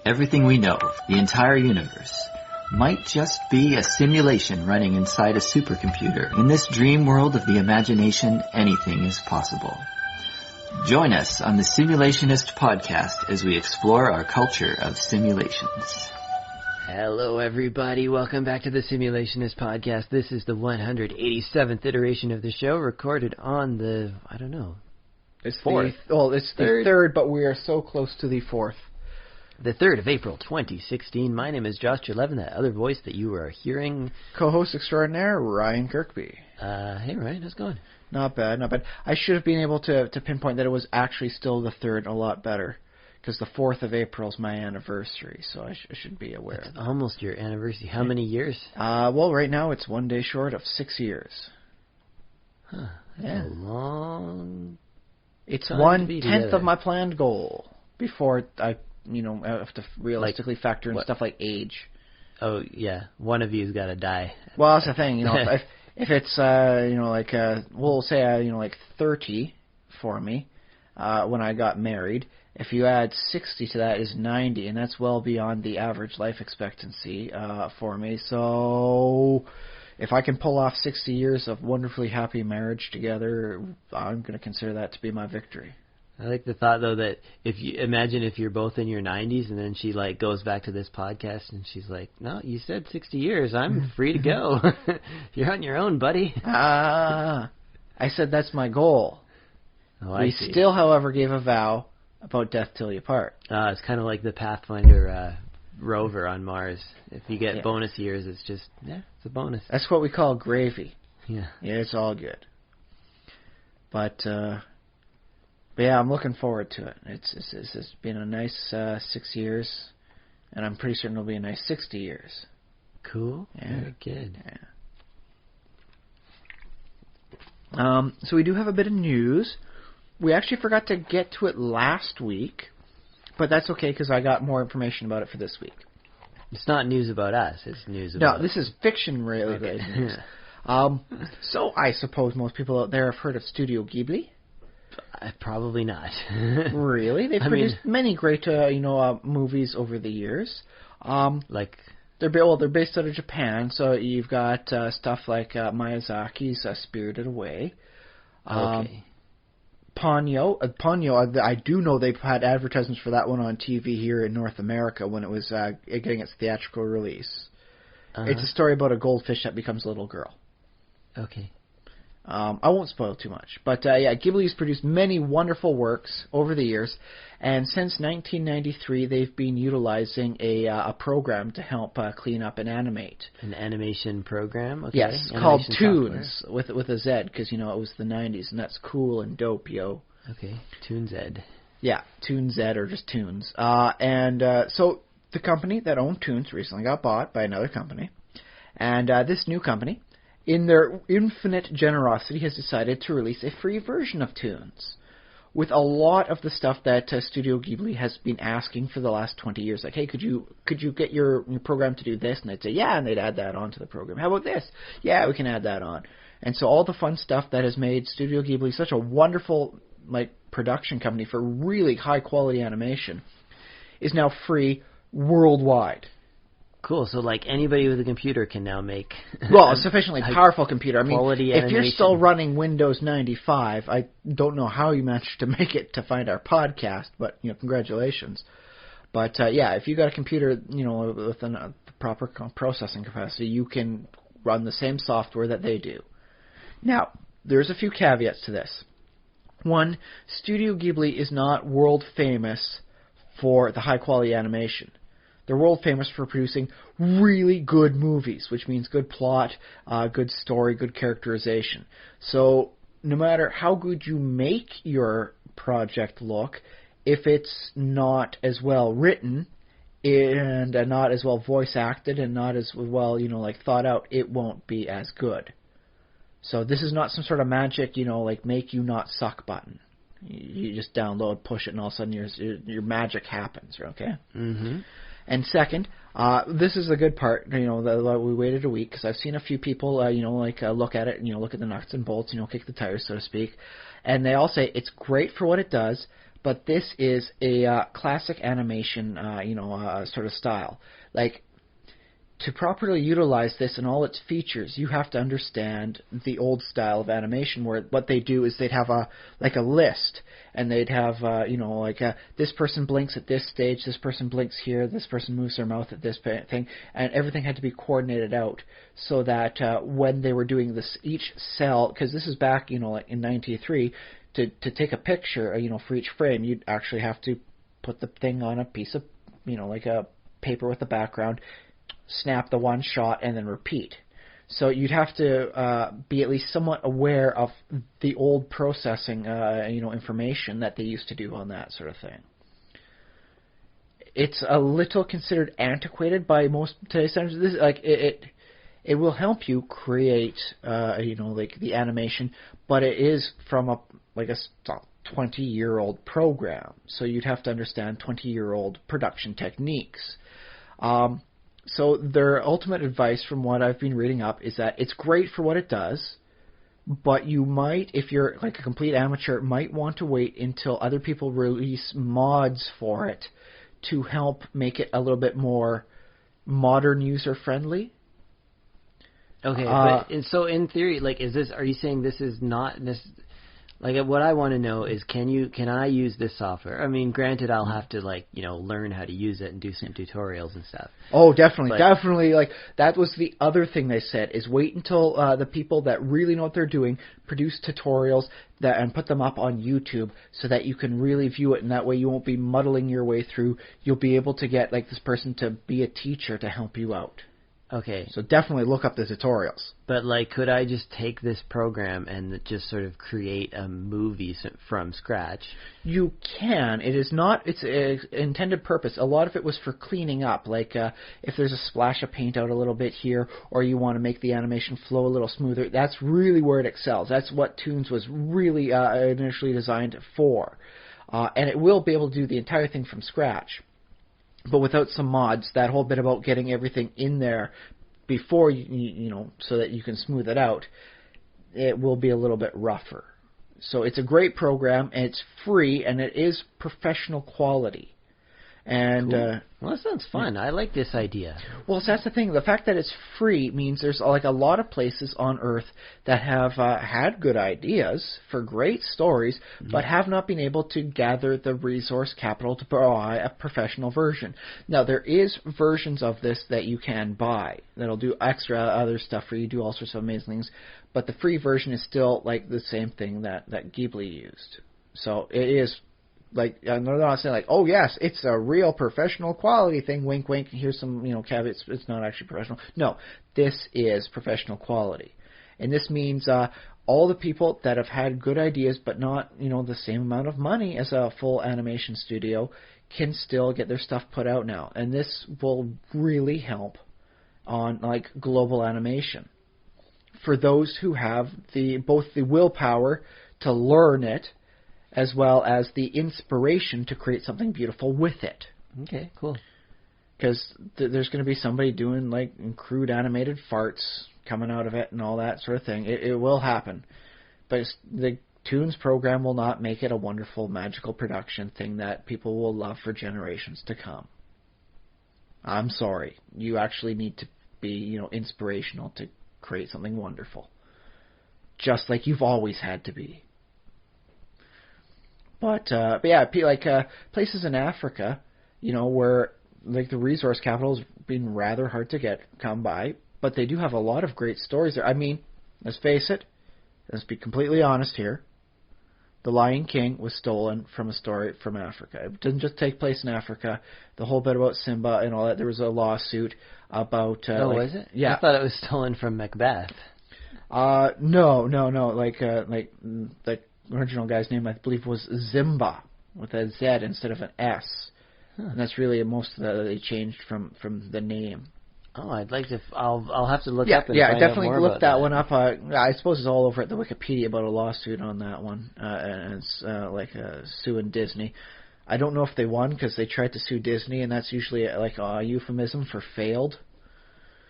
Everything we know, the entire universe, might just be a simulation running inside a supercomputer. In this dream world of the imagination, anything is possible. Join us on the Simulationist podcast as we explore our culture of simulations. Hello everybody, welcome back to the Simulationist podcast. This is the 187th iteration of the show, recorded on the, I don't know, it's fourth. It's the third, but we are so close to the fourth. The 3rd of April, 2016. My name is Josh Levin, that other voice that you are hearing. Co-host extraordinaire, Ryan Kirkby. Hey Ryan, how's it going? Not bad, not bad. I should have been able to pinpoint that it was actually still the 3rd a lot better, because the 4th of April is my anniversary, so I should be aware of that. Almost your anniversary. How many years? Well, right now it's one day short of 6 years. Huh, that's a long It's time 1/10 of my planned goal before I have to realistically factor in stuff like age. Oh, yeah. One of you's got to die. Well, that's the thing. If it's, we'll say, like 30 for me when I got married. If you add 60 to that is 90, and that's well beyond the average life expectancy for me. So if I can pull off 60 years of wonderfully happy marriage together, I'm going to consider that to be my victory. I like the thought, though, that imagine if you're both in your 90s and then she, goes back to this podcast and she's like, no, you said 60 years. I'm free to go. You're on your own, buddy. I said that's my goal. Oh, we see. Still, however, gave a vow about death till you part. It's kind of like the Pathfinder rover on Mars. If you get bonus years, it's just, it's a bonus. That's what we call gravy. Yeah. Yeah, it's all good. But yeah, I'm looking forward to it. It's been a nice 6 years, and I'm pretty certain it'll be a nice 60 years. Cool. Yeah. Very good. Yeah. So we do have a bit of news. We actually forgot to get to it last week, but that's okay because I got more information about it for this week. It's not news about us. It's news about... No, this is fiction-related news. So I suppose most people out there have heard of Studio Ghibli. Probably not. Really? They've produced many great, movies over the years. They're based out of Japan, so you've got stuff like Miyazaki's Spirited Away. Okay. Ponyo, I do know they've had advertisements for that one on TV here in North America when it was getting its theatrical release. Uh-huh. It's a story about a goldfish that becomes a little girl. Okay. I won't spoil too much. But, Ghibli's produced many wonderful works over the years, and since 1993 they've been utilizing a program to help clean up and animate. An animation program? Okay. Yes, animation called software. Toonz, with a Z, because, it was the 90s, and that's cool and dope, yo. Okay, Toonz. Yeah, Toonz or just Toonz. So the company that owned Toonz recently got bought by another company, and this new company, in their infinite generosity, has decided to release a free version of Toonz with a lot of the stuff that Studio Ghibli has been asking for the last 20 years. Like, hey, could you get your program to do this? And they'd say, yeah, and they'd add that on to the program. How about this? Yeah, we can add that on. And so all the fun stuff that has made Studio Ghibli such a wonderful production company for really high-quality animation is now free worldwide. Cool, so anybody with a computer can now make... Well, a sufficiently powerful computer. I mean, if you're still animation. running Windows 95, I don't know how you managed to make it to find our podcast, but, congratulations. But, if you got a computer, with a proper processing capacity, you can run the same software that they do. Now, there's a few caveats to this. One, Studio Ghibli is not world famous for the high-quality animation. They're world famous for producing really good movies, which means good plot, good story, good characterization. So no matter how good you make your project look, if it's not as well written and not as well voice acted and not as well, thought out, it won't be as good. So this is not some sort of magic, make you not suck button. You just download, push it, and all of a sudden your magic happens, okay? Mm-hmm. And second, this is the good part, that we waited a week, because I've seen a few people, look at it, look at the nuts and bolts, kick the tires, so to speak, and they all say it's great for what it does, but this is a classic animation, sort of style. Like, to properly utilize this and all its features, you have to understand the old style of animation, where what they do is they'd have a list, and they'd have this person blinks at this stage, this person blinks here, this person moves their mouth at this thing, and everything had to be coordinated out so that when they were doing this, each cell, because this is back in 93, to take a picture for each frame, you'd actually have to put the thing on a piece of like a paper with a background, snap the one shot, and then repeat. So you'd have to be at least somewhat aware of the old processing, information that they used to do on that sort of thing. It's a little considered antiquated by most today's standards. This, it will help you create, the animation, but it is from a 20-year-old program. So you'd have to understand 20-year-old production techniques. So their ultimate advice, from what I've been reading up, is that it's great for what it does, but you might, if you're like a complete amateur, might want to wait until other people release mods for it to help make it a little bit more modern, user-friendly. Okay, but so in theory, are you saying this is not this? What I want to know is, can I use this software? I mean, granted, I'll have to learn how to use it and do some tutorials and stuff. Oh, definitely. That was the other thing they said, is wait until the people that really know what they're doing produce tutorials and put them up on YouTube so that you can really view it, and that way you won't be muddling your way through. You'll be able to get this person to be a teacher to help you out. Okay. So definitely look up the tutorials. But could I just take this program and just sort of create a movie from scratch? You can. It is not its intended purpose. A lot of it was for cleaning up. If there's a splash of paint out a little bit here, or you want to make the animation flow a little smoother, that's really where it excels. That's what Toonz was really initially designed for. And it will be able to do the entire thing from scratch. But without some mods, that whole bit about getting everything in there before so that you can smooth it out, it will be a little bit rougher. So it's a great program, and it's free, and it is professional quality. And cool. Well, that sounds fun. Yeah. I like this idea. Well, so that's the thing. The fact that it's free means there's a lot of places on Earth that have had good ideas for great stories, but have not been able to gather the resource capital to buy a professional version. Now, there is versions of this that you can buy that'll do extra other stuff for you, do all sorts of amazing things, but the free version is still the same thing that Ghibli used. So it is. I'm not saying oh yes, it's a real professional quality thing. Wink, wink. Here's some caveats. It's not actually professional. No, this is professional quality, and this means all the people that have had good ideas but not the same amount of money as a full animation studio can still get their stuff put out now, and this will really help on global animation for those who have both the willpower to learn it, as well as the inspiration to create something beautiful with it. Okay, cool. Because there's going to be somebody doing crude animated farts coming out of it and all that sort of thing. It will happen. But the Toonz program will not make it a wonderful, magical production thing that people will love for generations to come. I'm sorry. You actually need to be, inspirational to create something wonderful. Just like you've always had to be. But yeah, places in Africa, where the resource capital has been rather hard to come by, but they do have a lot of great stories there. I mean, let's face it, let's be completely honest here. The Lion King was stolen from a story from Africa. It didn't just take place in Africa. The whole bit about Simba and all that, there was a lawsuit about... was it? Yeah. I thought it was stolen from Macbeth. No. The original guy's name, I believe, was Zimba, with a Z instead of an S. Huh. And that's really most of they changed from the name. Oh, I'd like to. I'll have to look up and find definitely out more look about that one up. I suppose it's all over at the Wikipedia about a lawsuit on that one, and it's suing Disney. I don't know if they won because they tried to sue Disney, and that's usually a euphemism for failed.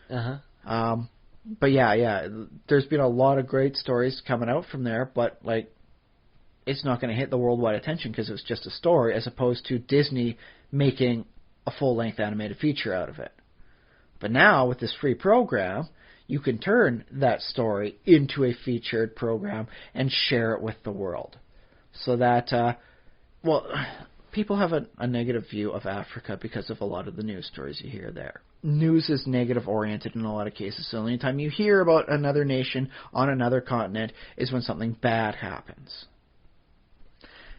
But yeah, there's been a lot of great stories coming out from there, but it's not going to hit the worldwide attention because it was just a story, as opposed to Disney making a full-length animated feature out of it. But now, with this free program, you can turn that story into a featured program and share it with the world. So that, people have a negative view of Africa because of a lot of the news stories you hear there. News is negative-oriented in a lot of cases, so anytime you hear about another nation on another continent is when something bad happens.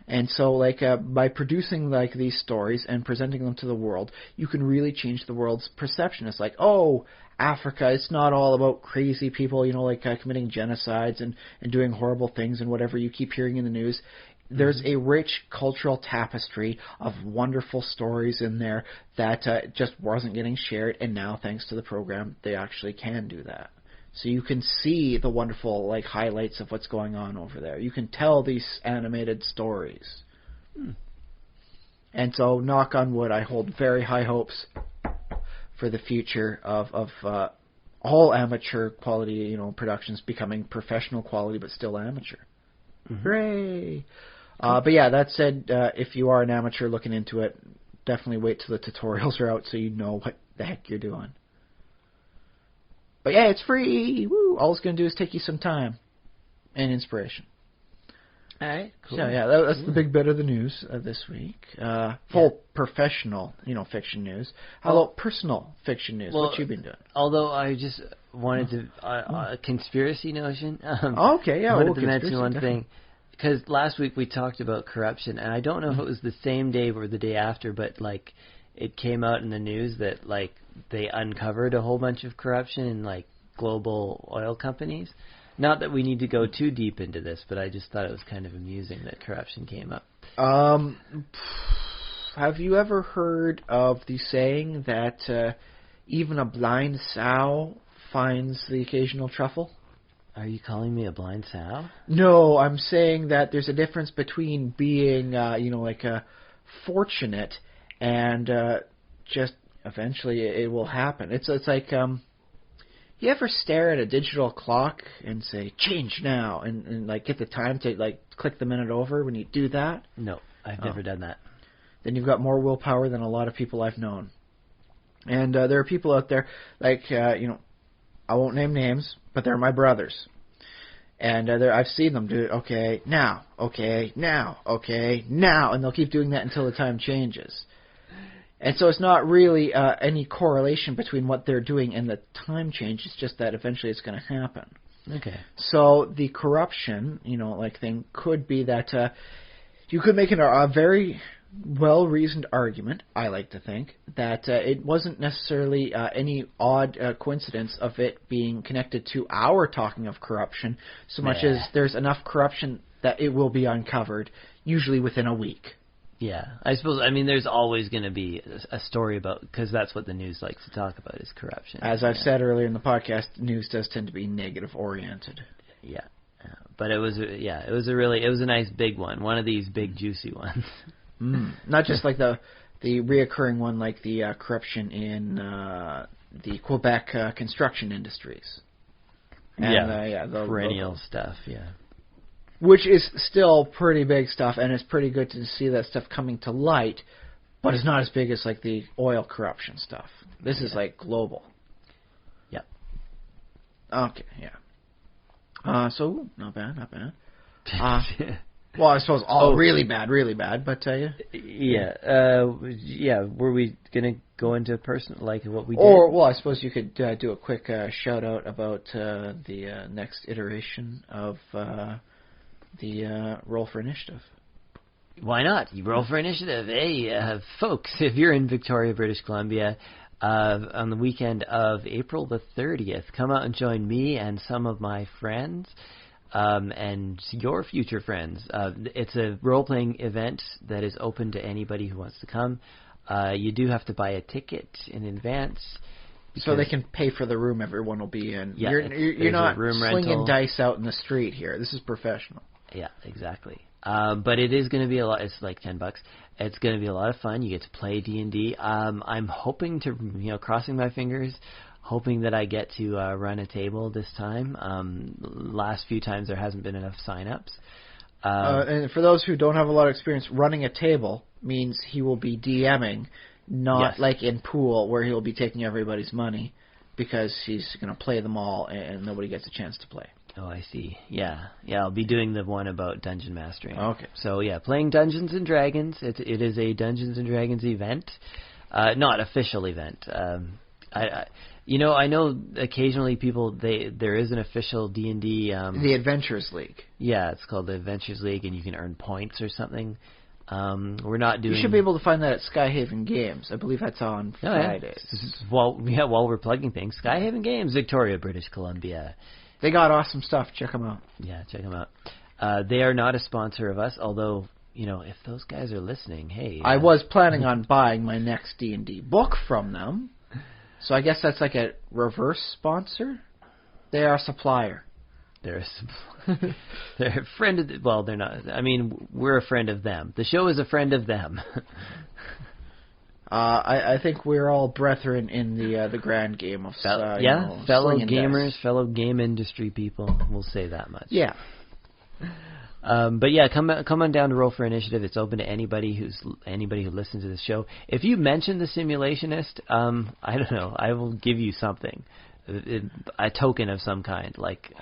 And so, by producing, these stories and presenting them to the world, you can really change the world's perception. It's like, oh, Africa, it's not all about crazy people, committing genocides and doing horrible things and whatever you keep hearing in the news. There's a rich cultural tapestry of wonderful stories in there that just wasn't getting shared, and now, thanks to the program, they actually can do that. So you can see the wonderful highlights of what's going on over there. You can tell these animated stories. And so, knock on wood, I hold very high hopes for the future of all amateur quality productions becoming professional quality, but still amateur. Hooray! But yeah, that said, if you are an amateur looking into it, definitely wait till the tutorials are out so you know what the heck you're doing. But yeah, it's free! Woo! All it's going to do is take you some time and inspiration. All right, cool. So yeah, that's the big bit of the news this week. Full professional, fiction news. How about personal fiction news? What you been doing? Although I just wanted to, a conspiracy notion. Okay, yeah. I wanted to mention one thing. Because last week we talked about corruption, and I don't know if it was the same day or the day after, but it came out in the news that they uncovered a whole bunch of corruption in global oil companies. Not that we need to go too deep into this, but I just thought it was kind of amusing that corruption came up. Have you ever heard of the saying that even a blind sow finds the occasional truffle? Are you calling me a blind sow? No, I'm saying that there's a difference between being, fortunate and just eventually it will happen. It's like, you ever stare at a digital clock and say, change now, and get the time to, click the minute over when you do that? No, I've never done that. Then you've got more willpower than a lot of people I've known. And there are people out there, I won't name names, but they're my brothers. And I've seen them do, okay, now, okay, now, okay, now, and they'll keep doing that until the time changes. And so it's not really any correlation between what they're doing and the time change. It's just that eventually it's going to happen. Okay. So the corruption, thing could be that you could make a very well-reasoned argument, I like to think, that it wasn't necessarily any odd coincidence of it being connected to our talking of corruption, so much as there's enough corruption that it will be uncovered, usually within a week. Yeah, I suppose, there's always going to be a story about, because that's what the news likes to talk about, is corruption. As I've said earlier in the podcast, news does tend to be negative-oriented. Yeah. But it was a nice big one of these big juicy ones. Not just like the reoccurring one, like the corruption in the Quebec construction industries. And, the perennial stuff, yeah. Which is still pretty big stuff, and it's pretty good to see that stuff coming to light, but it's not as big as the oil corruption stuff. This is global. Yep. Okay, yeah. So not bad. Well, I suppose really bad, but yeah. Yeah. Were we gonna go into personal what we did? Or I suppose you could do a quick shout out about the next iteration of the Roll for Initiative. Why not? You Roll for Initiative. Hey, folks, if you're in Victoria, British Columbia, on the weekend of April the 30th, come out and join me and some of my friends. And your future friends. It's a role-playing event that is open to anybody who wants to come. You do have to buy a ticket in advance. So they can pay for the room everyone will be in. Yeah, you're not room slinging rental. dice out in the street here. This is professional. Yeah, exactly. But it is going to be a lot. It's like $10. It's going to be a lot of fun. You get to play D&D. I'm hoping to, crossing my fingers, hoping that I get to run a table this time. Last few times there hasn't been enough sign-ups. And for those who don't have a lot of experience, running a table means he will be DMing, not like in Pool where he'll be taking everybody's money because he's going to play them all and nobody gets a chance to play. Oh, I see. Yeah, I'll be doing the one about dungeon mastering. Okay. So yeah, playing Dungeons and Dragons. It is a Dungeons and Dragons event, not official event. I know occasionally people there is an official D&D. The Adventures League. Yeah, it's called the Adventures League, and you can earn points or something. We're not doing. You should be able to find that at Skyhaven Games. I believe that's on Fridays. Yeah. While we're plugging things, Skyhaven Games, Victoria, British Columbia. They got awesome stuff. Check them out. Yeah, check them out. They are not a sponsor of us, although, if those guys are listening, hey. I was planning on buying my next D&D book from them, so I guess that's like a reverse sponsor? They are a supplier. They're a friend of... Well, they're not... I mean, we're a friend of them. The show is a friend of them. I think we're all brethren in the grand game of fellow gamers, fellow game industry people. We'll say that much. Yeah. But yeah, come on down to Roll for Initiative. It's open to anybody who listens to the show. If you mention the Simulationist, I don't know, I will give you something, a token of some kind, like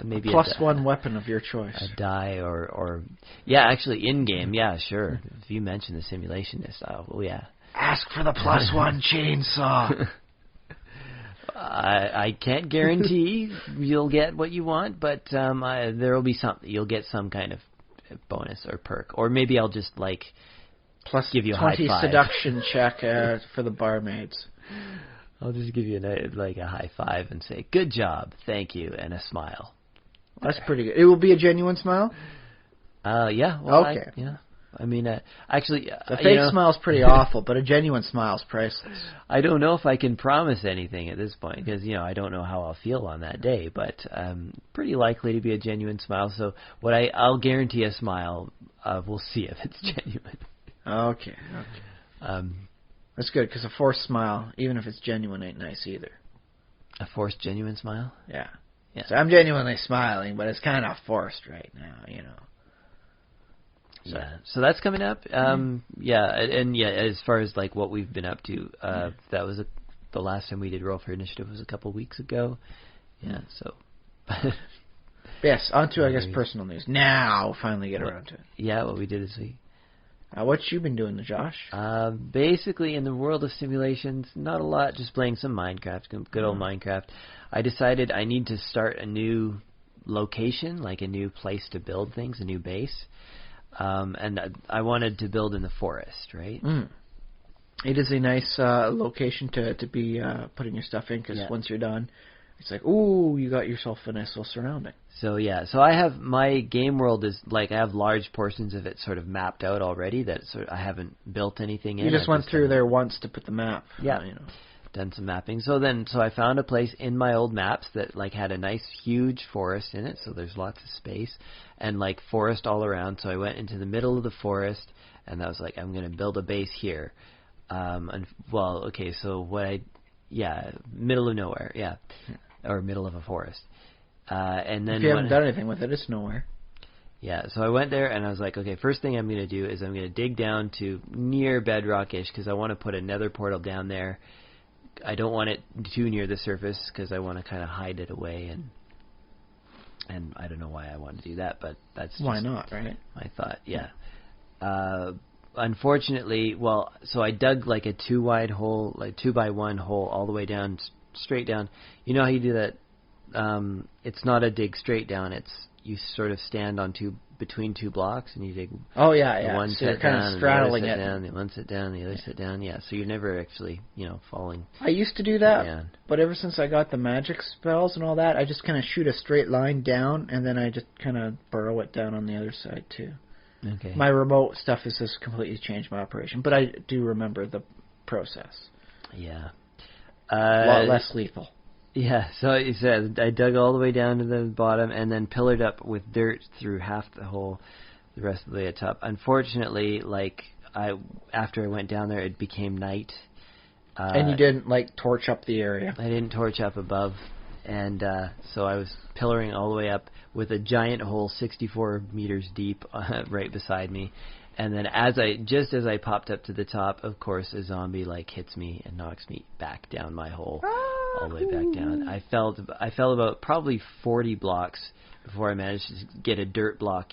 maybe +1 weapon of your choice, a die or actually in game, sure. If you mention the Simulationist, ask for the +1 chainsaw. I can't guarantee you'll get what you want, but there will be something. You'll get some kind of bonus or perk, or maybe I'll just plus give you a high 20 five. Seduction check for the barmaids. I'll just give you a high five and say, good job, thank you, and a smile. That's pretty good. It will be a genuine smile? Yeah. Well, okay. I mean, actually... the fake smile's pretty awful, but a genuine smile's priceless. I don't know if I can promise anything at this point, because, I don't know how I'll feel on that day, but pretty likely to be a genuine smile, so I'll guarantee a smile. We'll see if it's genuine. Okay. That's good, because a forced smile, even if it's genuine, ain't nice either. A forced genuine smile? Yeah. So I'm genuinely smiling, but it's kind of forced right now, So. Yeah, so that's coming up. As far as what we've been up to, that was the last time we did Roll for Initiative was a couple weeks ago. Yeah, so. Yes, on to, I guess, personal news. Now, finally get around to it. Yeah, what we did this week. What you been doing, Josh? Basically, in the world of simulations, not a lot, just playing some Minecraft, good old Minecraft. I decided I need to start a new location, like a new place to build things, a new base. And I wanted to build in the forest, right? It is a nice location to be putting your stuff in, because once you're done, it's like, ooh, you got yourself a nice little surrounding. So I have my game world is I have large portions of it sort of mapped out already that I haven't built anything in. You just went through there once to put the map. Yeah. Done some mapping. So I found a place in my old maps that had a nice huge forest in it, so there's lots of space and forest all around. So I went into the middle of the forest and I was like, I'm going to build a base here. Middle of nowhere, or middle of a forest. And then if you haven't done anything with it, it's nowhere. Yeah, so I went there and I was like, okay, first thing I'm going to do is I'm going to dig down to near bedrock-ish because I want to put a nether portal down there. I don't want it too near the surface because I want to kind of hide it away, and I don't know why I want to do that, but that's just why not, right? My thought, yeah. Unfortunately, so I dug a 2-wide hole, 2x1 hole all the way down, straight down. You know how you do that? It's not a dig straight down. It's you sort of stand on between two blocks and you dig. Oh yeah. One so set you're kind down, of straddling the it. down, the one set down, the other set down. Yeah, so you're never actually falling. I used to do that, down. But ever since I got the magic spells and all that, I just kind of shoot a straight line down and then I just kind of burrow it down on the other side too. Okay. My remote stuff has just completely changed my operation, but I do remember the process. Yeah. A lot less lethal. Yeah, so you said I dug all the way down to the bottom and then pillared up with dirt through half the hole, the rest of the way at top. Unfortunately, after I went down there, it became night. And you didn't torch up the area. I didn't torch up above, And so I was pillaring all the way up with a giant hole 64 meters deep right beside me. And then just as I popped up to the top, of course, a zombie like hits me and knocks me back down my hole, all the way back down. I fell about probably 40 blocks before I managed to get a dirt block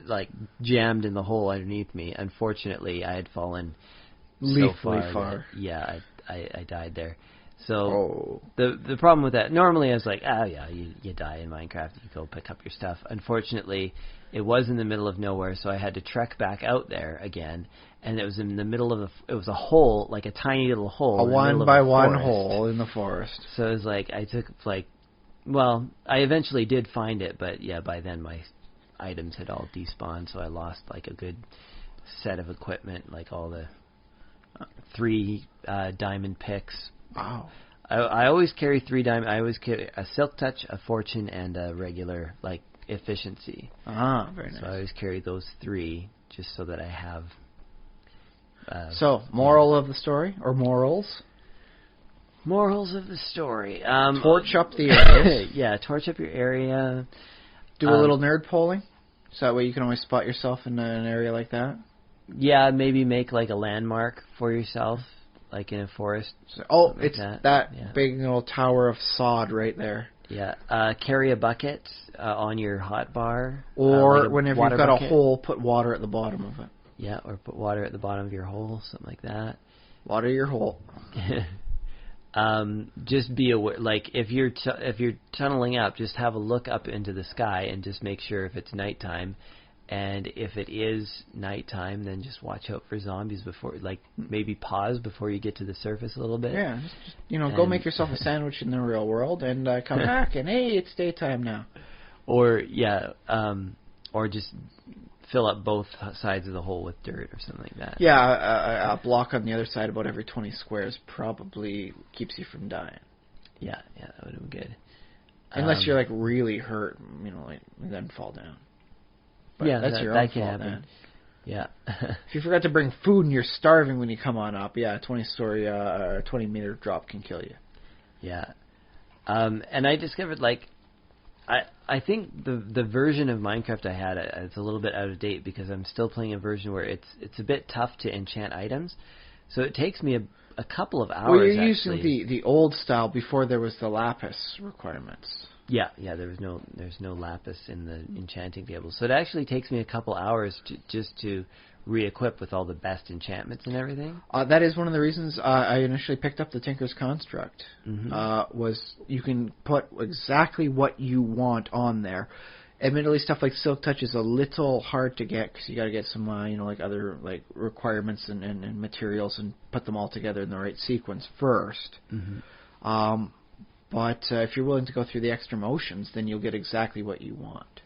like jammed in the hole underneath me. Unfortunately, I had fallen so far. Yeah, I died there. So the problem with that, normally I was like, oh yeah, you die in Minecraft, you go pick up your stuff. Unfortunately, it was in the middle of nowhere, so I had to trek back out there again, and it was in the middle of it was a hole, like a tiny little hole. A 1x1 hole in the forest. So it was like, I eventually did find it, but yeah, by then my items had all despawned, so I lost like a good set of equipment, like all the 3 diamond picks. Wow. I always carry 3 diamond. I always carry a silk touch, a fortune, and a regular like efficiency. Very nice. So I always carry those 3 just so that I have. So moral of the story, or morals? Morals of the story. Torch up the areas. Yeah, torch up your area. Do a little nerd polling, so that way you can always spot yourself in an area like that. Yeah, maybe make like a landmark for yourself, like in a forest. It's that big little tower of sod right there. Yeah, carry a bucket on your hotbar. Or like whenever you've got a hole, put water at the bottom of it. Yeah, or put water at the bottom of your hole, something like that. Water your hole. Just be aware, like if you're tunneling up, just have a look up into the sky and just make sure if it's nighttime. And if it is nighttime, then just watch out for zombies before, like maybe pause before you get to the surface a little bit. Yeah, just go make yourself a sandwich in the real world and come back and hey, it's daytime now. Or just fill up both sides of the hole with dirt or something like that. Yeah, a block on the other side about every 20 squares probably keeps you from dying. Yeah, that would have been good. Unless you're like really hurt, then fall down. But that's your own fault, man. Yeah. If you forgot to bring food and you're starving when you come on up, a 20-story, 20-meter drop can kill you. Yeah. And I discovered, I think the version of Minecraft I had, it's a little bit out of date because I'm still playing a version where it's a bit tough to enchant items. So it takes me a couple of hours. Well, you're using the old style before there was the lapis requirements. Yeah, there's no lapis in the enchanting table. So it actually takes me a couple hours just to re-equip with all the best enchantments and everything. That is one of the reasons I initially picked up the Tinker's Construct. Mm-hmm. Was you can put exactly what you want on there. Admittedly, stuff like Silk Touch is a little hard to get because you got to get some other requirements and materials and put them all together in the right sequence first. Mm-hmm. But if you're willing to go through the extra motions, then you'll get exactly what you want.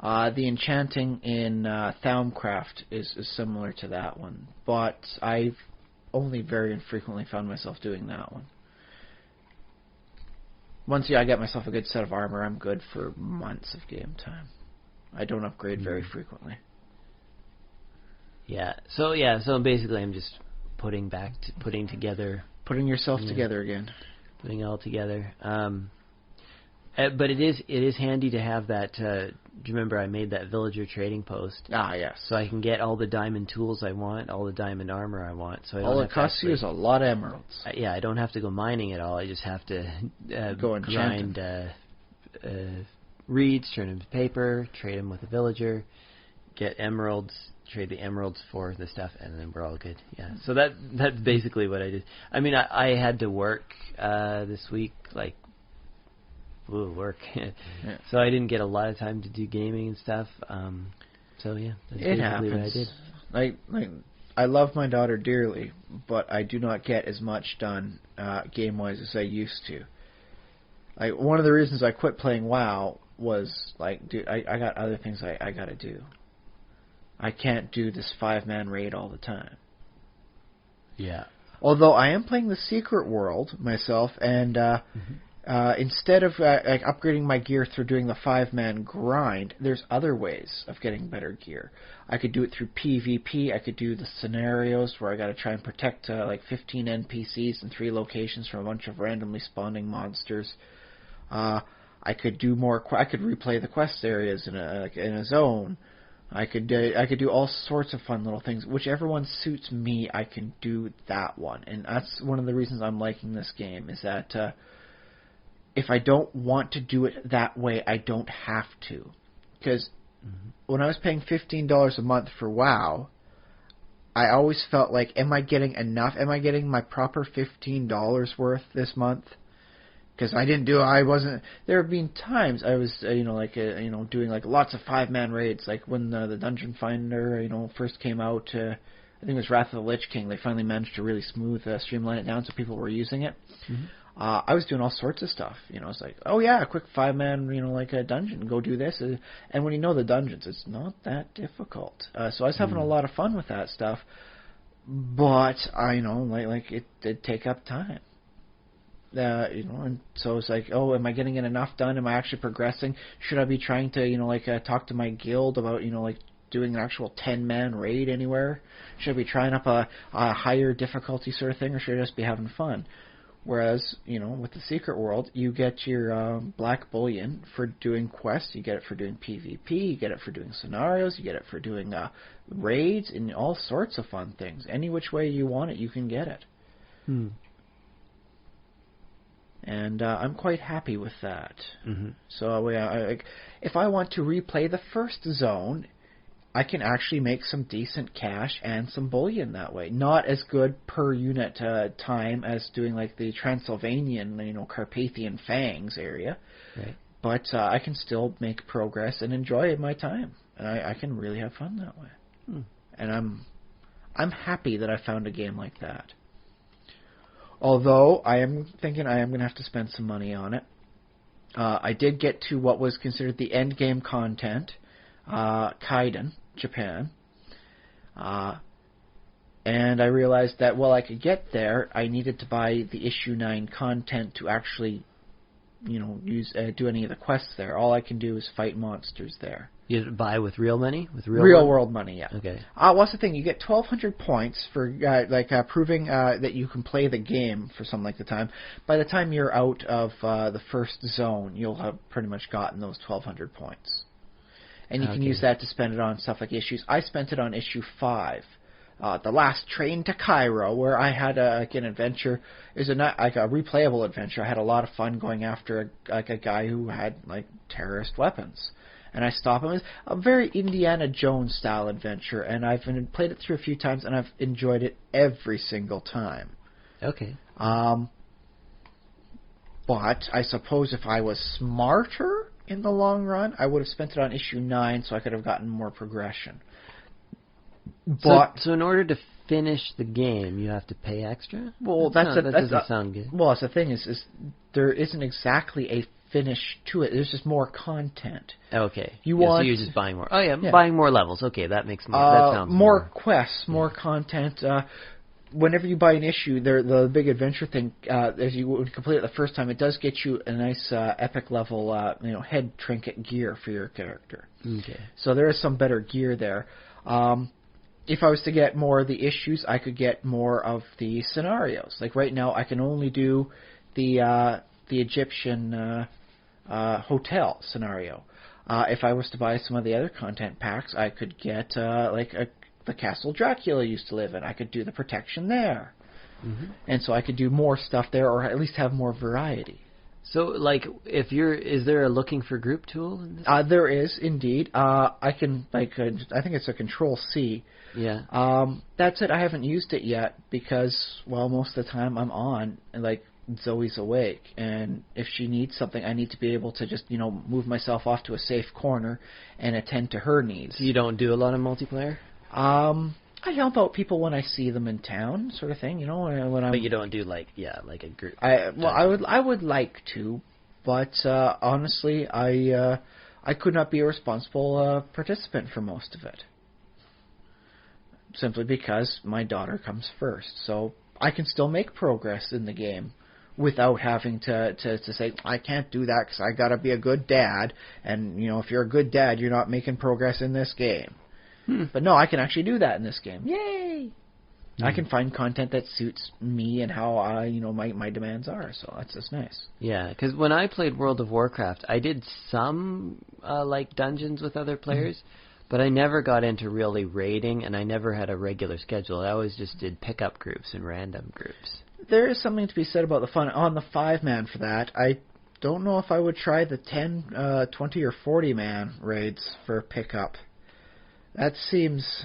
The enchanting in Thaumcraft is similar to that one, but I've only very infrequently found myself doing that one. Once I get myself a good set of armor, I'm good for months of game time. I don't upgrade very frequently. Yeah. So basically, I'm just putting yourself together again. Putting it all together. But it is handy to have that. Do you remember I made that villager trading post? Yes. So I can get all the diamond tools I want, all the diamond armor I want. So all it costs you is a lot of emeralds. I don't have to go mining at all. I just have to go and grind reeds, turn them to paper, trade them with a villager, get emeralds, trade the emeralds for the stuff, and then we're all good. Yeah. So that's basically what I did. I mean, I had to work this week, work. So I didn't get a lot of time to do gaming and stuff. So yeah, that's it basically happens. what I did. I love my daughter dearly, but I do not get as much done game-wise as I used to. One of the reasons I quit playing WoW was dude, I got other things I got to do. I can't do this 5-man raid all the time. Yeah. Although I am playing the Secret World myself, and instead of like upgrading my gear through doing the 5-man grind, there's other ways of getting better gear. I could do it through PvP. I could do the scenarios where I got to try and protect like 15 NPCs in 3 locations from a bunch of randomly spawning monsters. I could do more. I could replay the quest areas in a zone. I could do all sorts of fun little things. Whichever one suits me, I can do that one. And that's one of the reasons I'm liking this game, is that if I don't want to do it that way, I don't have to. Because when I was paying $15 a month for WoW, I always felt like, am I getting enough? Am I getting my proper $15 worth this month? Because there have been times I was, doing like lots of 5-man raids, like when the Dungeon Finder, first came out. I think it was Wrath of the Lich King. They finally managed to really streamline it down so people were using it. Mm-hmm. I was doing all sorts of stuff. It's like, oh yeah, a quick 5-man, like a dungeon, go do this. And when you know the dungeons, it's not that difficult. So I was having a lot of fun with that stuff. But it did take up time. And so it's like, oh, am I getting it enough done? Am I actually progressing? Should I be trying to, talk to my guild about, doing an actual 10-man raid anywhere? Should I be trying up a higher difficulty sort of thing, or should I just be having fun? Whereas, with the Secret World, you get your black bullion for doing quests, you get it for doing PvP, you get it for doing scenarios, you get it for doing raids, and all sorts of fun things. Any which way you want it, you can get it. And I'm quite happy with that. Mm-hmm. So if I want to replay the first zone, I can actually make some decent cash and some bullion that way. Not as good per unit time as doing like the Transylvanian, Carpathian Fangs area. Right. But I can still make progress and enjoy my time. And I can really have fun that way. And I'm happy that I found a game like that. Although I am thinking I am going to have to spend some money on it. I did get to what was considered the end game content, Kaiden, Japan. And I realized that while I could get there, I needed to buy the issue 9 content to actually, do any of the quests there. All I can do is fight monsters there. You buy with real money? With real world money, yeah. Okay. What's the thing? You get 1,200 points for proving that you can play the game for some length of time. By the time you're out of the first zone, you'll have pretty much gotten those 1,200 points. And you can use that to spend it on stuff like issues. I spent it on issue 5. The Last Train to Cairo, where I had an adventure. It was a replayable adventure. I had a lot of fun going after a guy who had terrorist weapons. And I stop him. It's a very Indiana Jones style adventure, and I've played it through a few times, and I've enjoyed it every single time. Okay. But I suppose if I was smarter in the long run, I would have spent it on issue 9, so I could have gotten more progression. But so in order to finish the game, you have to pay extra? Well, that doesn't sound good. Well, that's the thing is there isn't exactly a finish to it. There's just more content. Okay. So you're just buying more. Oh yeah, buying more levels. Okay, that makes more. That sounds more quests, more content. Whenever you buy an issue, the big adventure thing, as you would complete it the first time, it does get you a nice epic level, head trinket gear for your character. Okay. So there is some better gear there. If I was to get more of the issues, I could get more of the scenarios. Like right now, I can only do the Egyptian hotel scenario. If I was to buy some of the other content packs, I could get the castle Dracula used to live in. I could do the protection there. Mm-hmm. And so I could do more stuff there, or at least have more variety. So, is there a looking for group tool in this? There is, indeed. I think it's a Control C. Yeah. That's it. I haven't used it yet because, most of the time I'm on, Zoey's awake, and if she needs something, I need to be able to just, move myself off to a safe corner and attend to her needs. So you don't do a lot of multiplayer? I help out people when I see them in town, sort of thing, when I'm... But you don't do, a group... I would like to, but honestly, I could not be a responsible participant for most of it. Simply because my daughter comes first, so I can still make progress in the game without having to say, I can't do that because I got to be a good dad. And, if you're a good dad, you're not making progress in this game. But no, I can actually do that in this game. Yay! I can find content that suits me and how my demands are. So that's nice. Yeah, because when I played World of Warcraft, I did some dungeons with other players, but I never got into really raiding, and I never had a regular schedule. I always just did pickup groups and random groups. There is something to be said about the fun on the 5-man for that. I don't know if I would try the 10, 20, or 40-man raids for pickup. That seems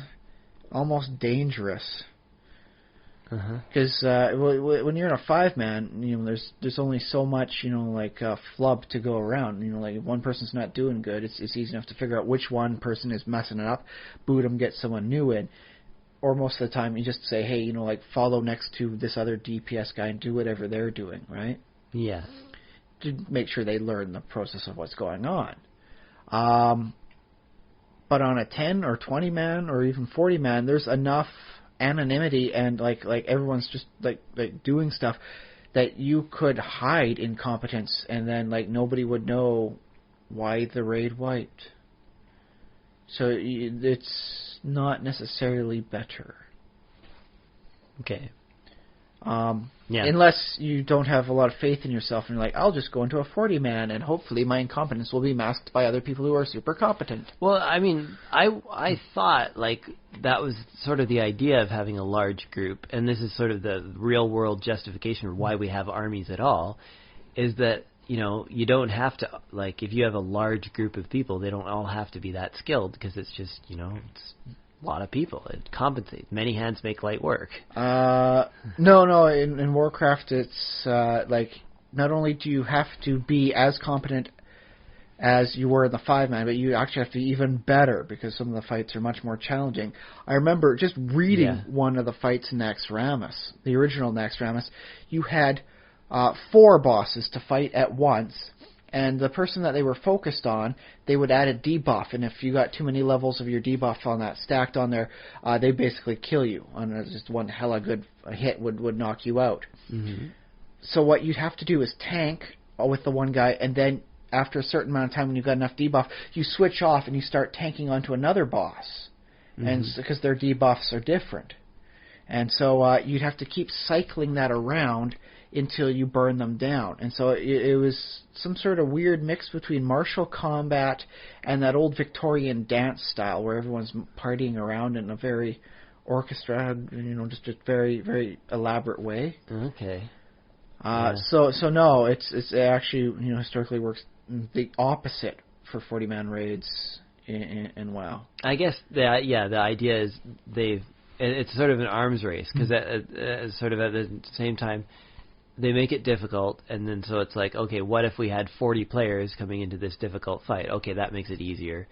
almost dangerous. Because when you're in a 5-man, there's only so much flub to go around. If one person's not doing good, it's easy enough to figure out which one person is messing it up, boot them, get someone new in. Or most of the time, you just say, hey, follow next to this other DPS guy and do whatever they're doing, right? Yeah. To make sure they learn the process of what's going on. But on a 10 or 20-man or even 40-man, there's enough anonymity and like everyone's just like doing stuff that you could hide incompetence and then nobody would know why the raid wiped. So it's not necessarily better. Okay. Yeah. Unless you don't have a lot of faith in yourself and you're like, I'll just go into a 40-man and hopefully my incompetence will be masked by other people who are super competent. Well, I mean, I thought that was sort of the idea of having a large group, and this is sort of the real world justification for why we have armies at all, is that you don't have to, if you have a large group of people, they don't all have to be that skilled because it's just, it's a lot of people. It compensates. Many hands make light work. No. In Warcraft, it's not only do you have to be as competent as you were in the 5-man, but you actually have to be even better because some of the fights are much more challenging. I remember just reading one of the fights in Naxxramas, the original Naxxramas. You had 4 bosses to fight at once, and the person that they were focused on, they would add a debuff, and if you got too many levels of your debuff on that stacked on there, they basically kill you. And just one hella good hit would knock you out. Mm-hmm. So what you'd have to do is tank with the one guy, and then after a certain amount of time when you've got enough debuff, you switch off and you start tanking onto another boss, and because their debuffs are different. And so you'd have to keep cycling that around until you burn them down. And so it was some sort of weird mix between martial combat and that old Victorian dance style where everyone's partying around in a very orchestrated, just very, very elaborate way. Okay. So no, it actually, historically works the opposite for 40-man raids in WoW. I guess the idea is it's sort of an arms race because sort of at the same time they make it difficult, and then so it's okay, what if we had 40 players coming into this difficult fight? Okay, that makes it easier.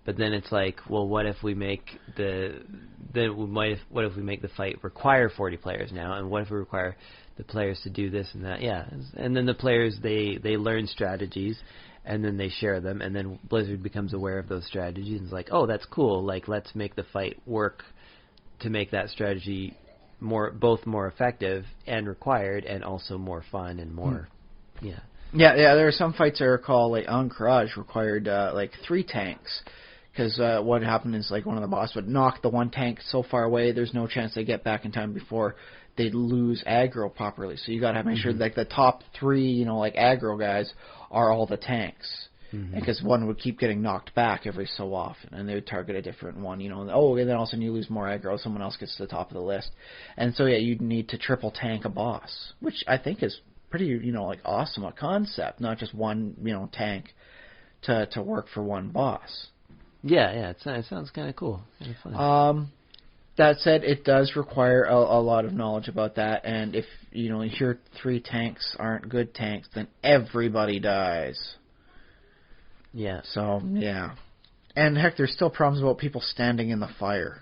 But then it's well, what if we make what if we make the fight require 40 players now, and what if we require the players to do this and that? Yeah, and then the players they learn strategies, and then they share them, and then Blizzard becomes aware of those strategies and is oh, that's cool. Let's make the fight work to make that strategy both more effective and required, and also more fun and more, Yeah, there are some fights I recall, Ancrage required 3 tanks, because what happened is one of the bosses would knock the one tank so far away, there's no chance they get back in time before they'd lose aggro properly. So you got to make sure the top 3, aggro guys are all the tanks. Because one would keep getting knocked back every so often, and they would target a different one, and then all of a sudden you lose more aggro, someone else gets to the top of the list. And so, you'd need to triple tank a boss, which I think is pretty, awesome a concept, not just one, tank to work for one boss. Yeah, it sounds kind of cool. Kind of fun. That said, it does require a lot of knowledge about that, and if, your 3 tanks aren't good tanks, then everybody dies. Yeah. So, yeah. And heck, there's still problems about people standing in the fire.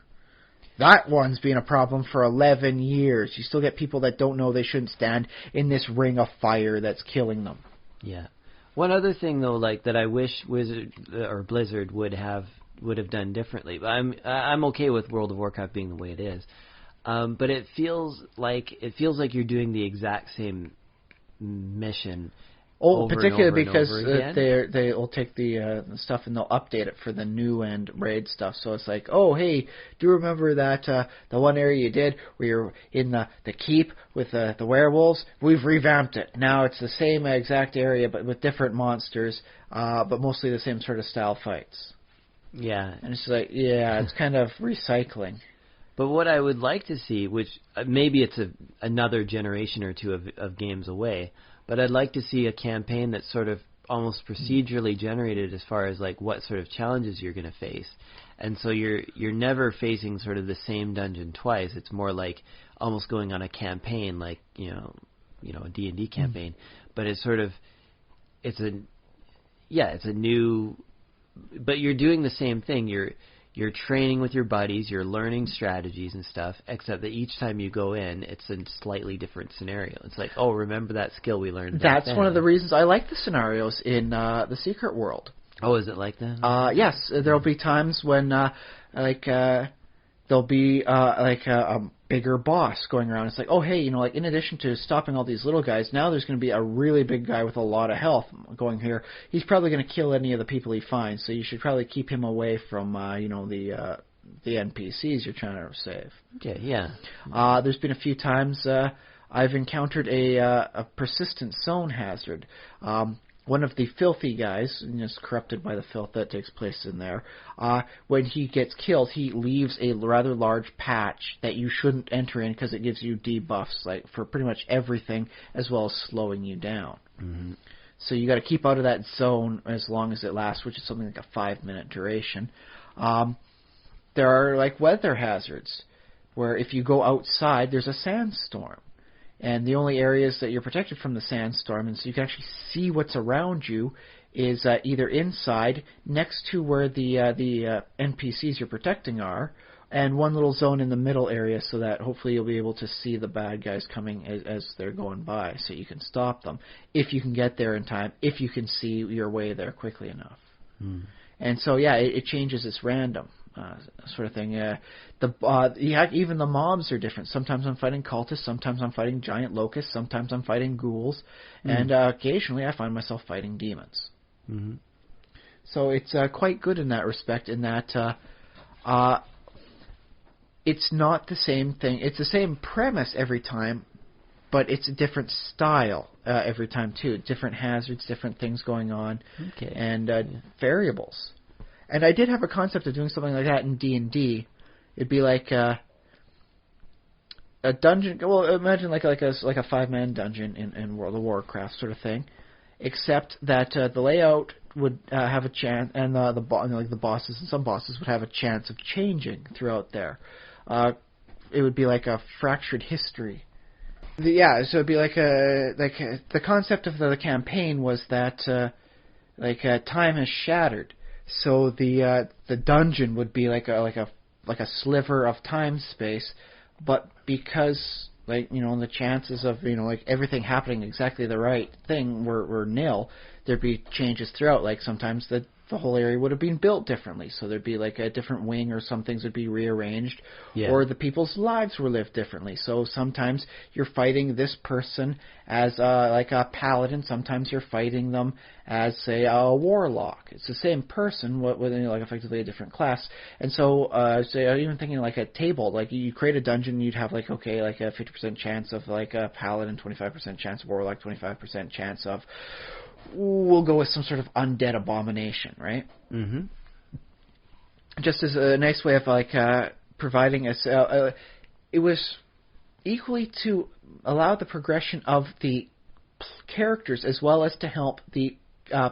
That one's been a problem for 11 years. You still get people that don't know they shouldn't stand in this ring of fire that's killing them. Yeah. One other thing, though, that I wish Blizzard would have done differently. I'm okay with World of Warcraft being the way it is. But it feels like you're doing the exact same mission. Particularly because they'll take the stuff and they'll update it for the new end raid stuff. So it's like, oh, hey, do you remember that the one area you did where you're in the keep with the werewolves? We've revamped it. Now it's the same exact area but with different monsters, but mostly the same sort of style fights. Yeah. And it's like, yeah, it's kind of recycling. But what I would like to see, which maybe it's another generation or two of games away, but I'd like to see a campaign that's sort of almost procedurally generated as far as like what sort of challenges you're going to face. And so you're never facing sort of the same dungeon twice. It's more like almost going on a campaign, like, you know, a D&D campaign. But it's sort of, it's a new, but you're doing the same thing. You're training with your buddies, you're learning strategies and stuff, except that each time you go in, it's a slightly different scenario. It's like, oh, remember that skill we learned back then. That's one of the reasons I like the scenarios in the Secret World. Oh, is it like that? Yes, there'll be times when, there'll be, a bigger boss going around. It's like, oh, hey, like, in addition to stopping all these little guys, now there's going to be a really big guy with a lot of health going here. He's probably going to kill any of the people he finds, so you should probably keep him away from, the NPCs you're trying to save. Okay, yeah. There's been a few times I've encountered a persistent zone hazard. One of the filthy guys, corrupted by the filth that takes place in there, when he gets killed, he leaves a rather large patch that you shouldn't enter in because it gives you debuffs like for pretty much everything, as well as slowing you down. Mm-hmm. So you got to keep out of that zone as long as it lasts, which is something like a 5-minute duration. There are like weather hazards, where if you go outside, there's a sandstorm. And the only areas that you're protected from the sandstorm, and so you can actually see what's around you, is either inside, next to where the NPCs you're protecting are, and one little zone in the middle area so that hopefully you'll be able to see the bad guys coming as they're going by, so you can stop them. If you can get there in time, if you can see your way there quickly enough. Mm. And so, yeah, it changes. It's random. Sort of thing. Even the mobs are different. Sometimes I'm fighting cultists, sometimes I'm fighting giant locusts, sometimes I'm fighting ghouls, and occasionally I find myself fighting demons. Mm-hmm. So it's quite good in that respect, in that it's not the same thing. It's the same premise every time, but it's a different style every time too. Different hazards, different things going on, and variables. And I did have a concept of doing something like that in D&D. It'd be like a dungeon. Well, imagine like a 5-man dungeon in World of Warcraft sort of thing, except that the layout would have a chance, and the bosses and some bosses would have a chance of changing throughout there. It would be like a fractured history. So it'd be like the concept of the campaign was that time has shattered. So the dungeon would be like a sliver of time space, but because the chances of everything happening exactly the right thing were nil, there'd be changes throughout. Like sometimes the whole area would have been built differently, so there'd be like a different wing, or some things would be rearranged, or the people's lives were lived differently. So sometimes you're fighting this person as like a paladin, sometimes you're fighting them as, say, a warlock. It's the same person with like effectively a different class. And so say even thinking like a table, like you create a dungeon, you'd have like a 50% chance of like a paladin, 25% chance of warlock, 25% chance of, we'll go with some sort of undead abomination, right? Mm-hmm. Just as a nice way of like providing us, it was equally to allow the progression of the characters as well as to help the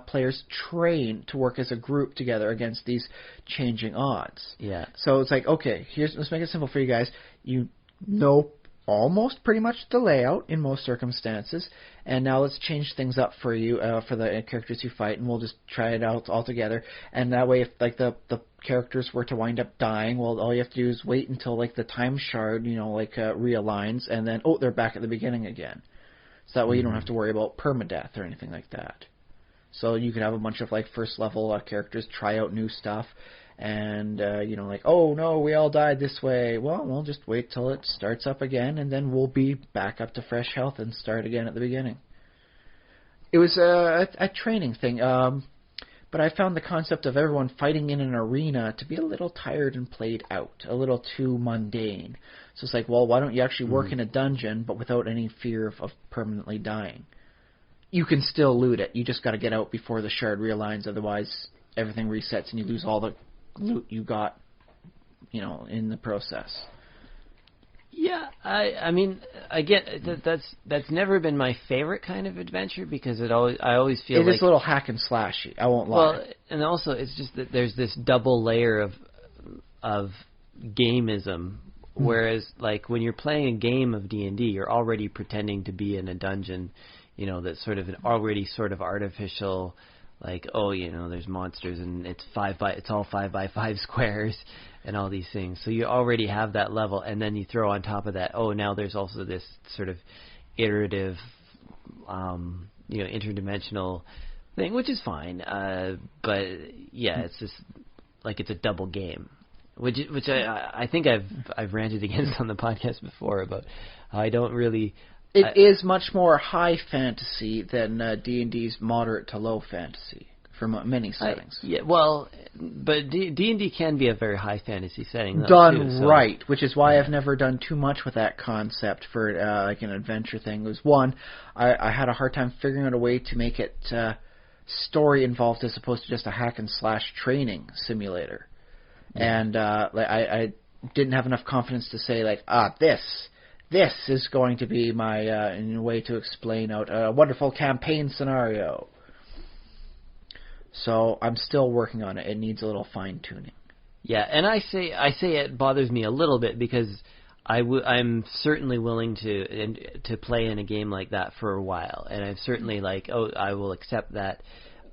players train to work as a group together against these changing odds. Yeah. So it's like, okay, let's make it simple for you guys. You know almost pretty much the layout in most circumstances, and now let's change things up for you, for the characters you fight, and we'll just try it out all together. And that way, if like the characters were to wind up dying, well, all you have to do is wait until like the time shard, realigns, and then they're back at the beginning again. So that way you don't have to worry about permadeath or anything like that. So you could have a bunch of like first level characters try out new stuff, and oh no, we all died this way. Well, we'll just wait till it starts up again, and then we'll be back up to fresh health and start again at the beginning. It was a training thing. But I found the concept of everyone fighting in an arena to be a little tired and played out, a little too mundane. So it's like, well, why don't you actually work in a dungeon, but without any fear of permanently dying? You can still loot it. You just got to get out before the shard realigns, otherwise everything resets and you lose all the loot you got, in the process. Yeah, I mean, I get that's never been my favorite kind of adventure because I always feel it is a little hack and slashy. I won't lie. Well, and also it's just that there's this double layer of gameism, whereas like when you're playing a game of D&D, you're already pretending to be in a dungeon, that's sort of an already sort of artificial. Like, there's monsters and it's all 5x5 squares and all these things. So you already have that level, and then you throw on top of that, now there's also this sort of iterative, interdimensional thing, which is fine. But yeah, it's just like it's a double game, which I think I've ranted against on the podcast before about how I don't really. It is much more high fantasy than D&D's moderate to low fantasy for many settings. But D&D can be a very high fantasy setting. Done right, which is why I've never done too much with that concept for like an adventure thing. It was one, I had a hard time figuring out a way to make it story involved as opposed to just a hack and slash training simulator. Yeah. And I didn't have enough confidence to say this is going to be my way to explain out a wonderful campaign scenario. So I'm still working on it. It needs a little fine-tuning. Yeah, and I say it bothers me a little bit because I'm certainly willing to play in a game like that for a while. And I'm certainly I will accept that,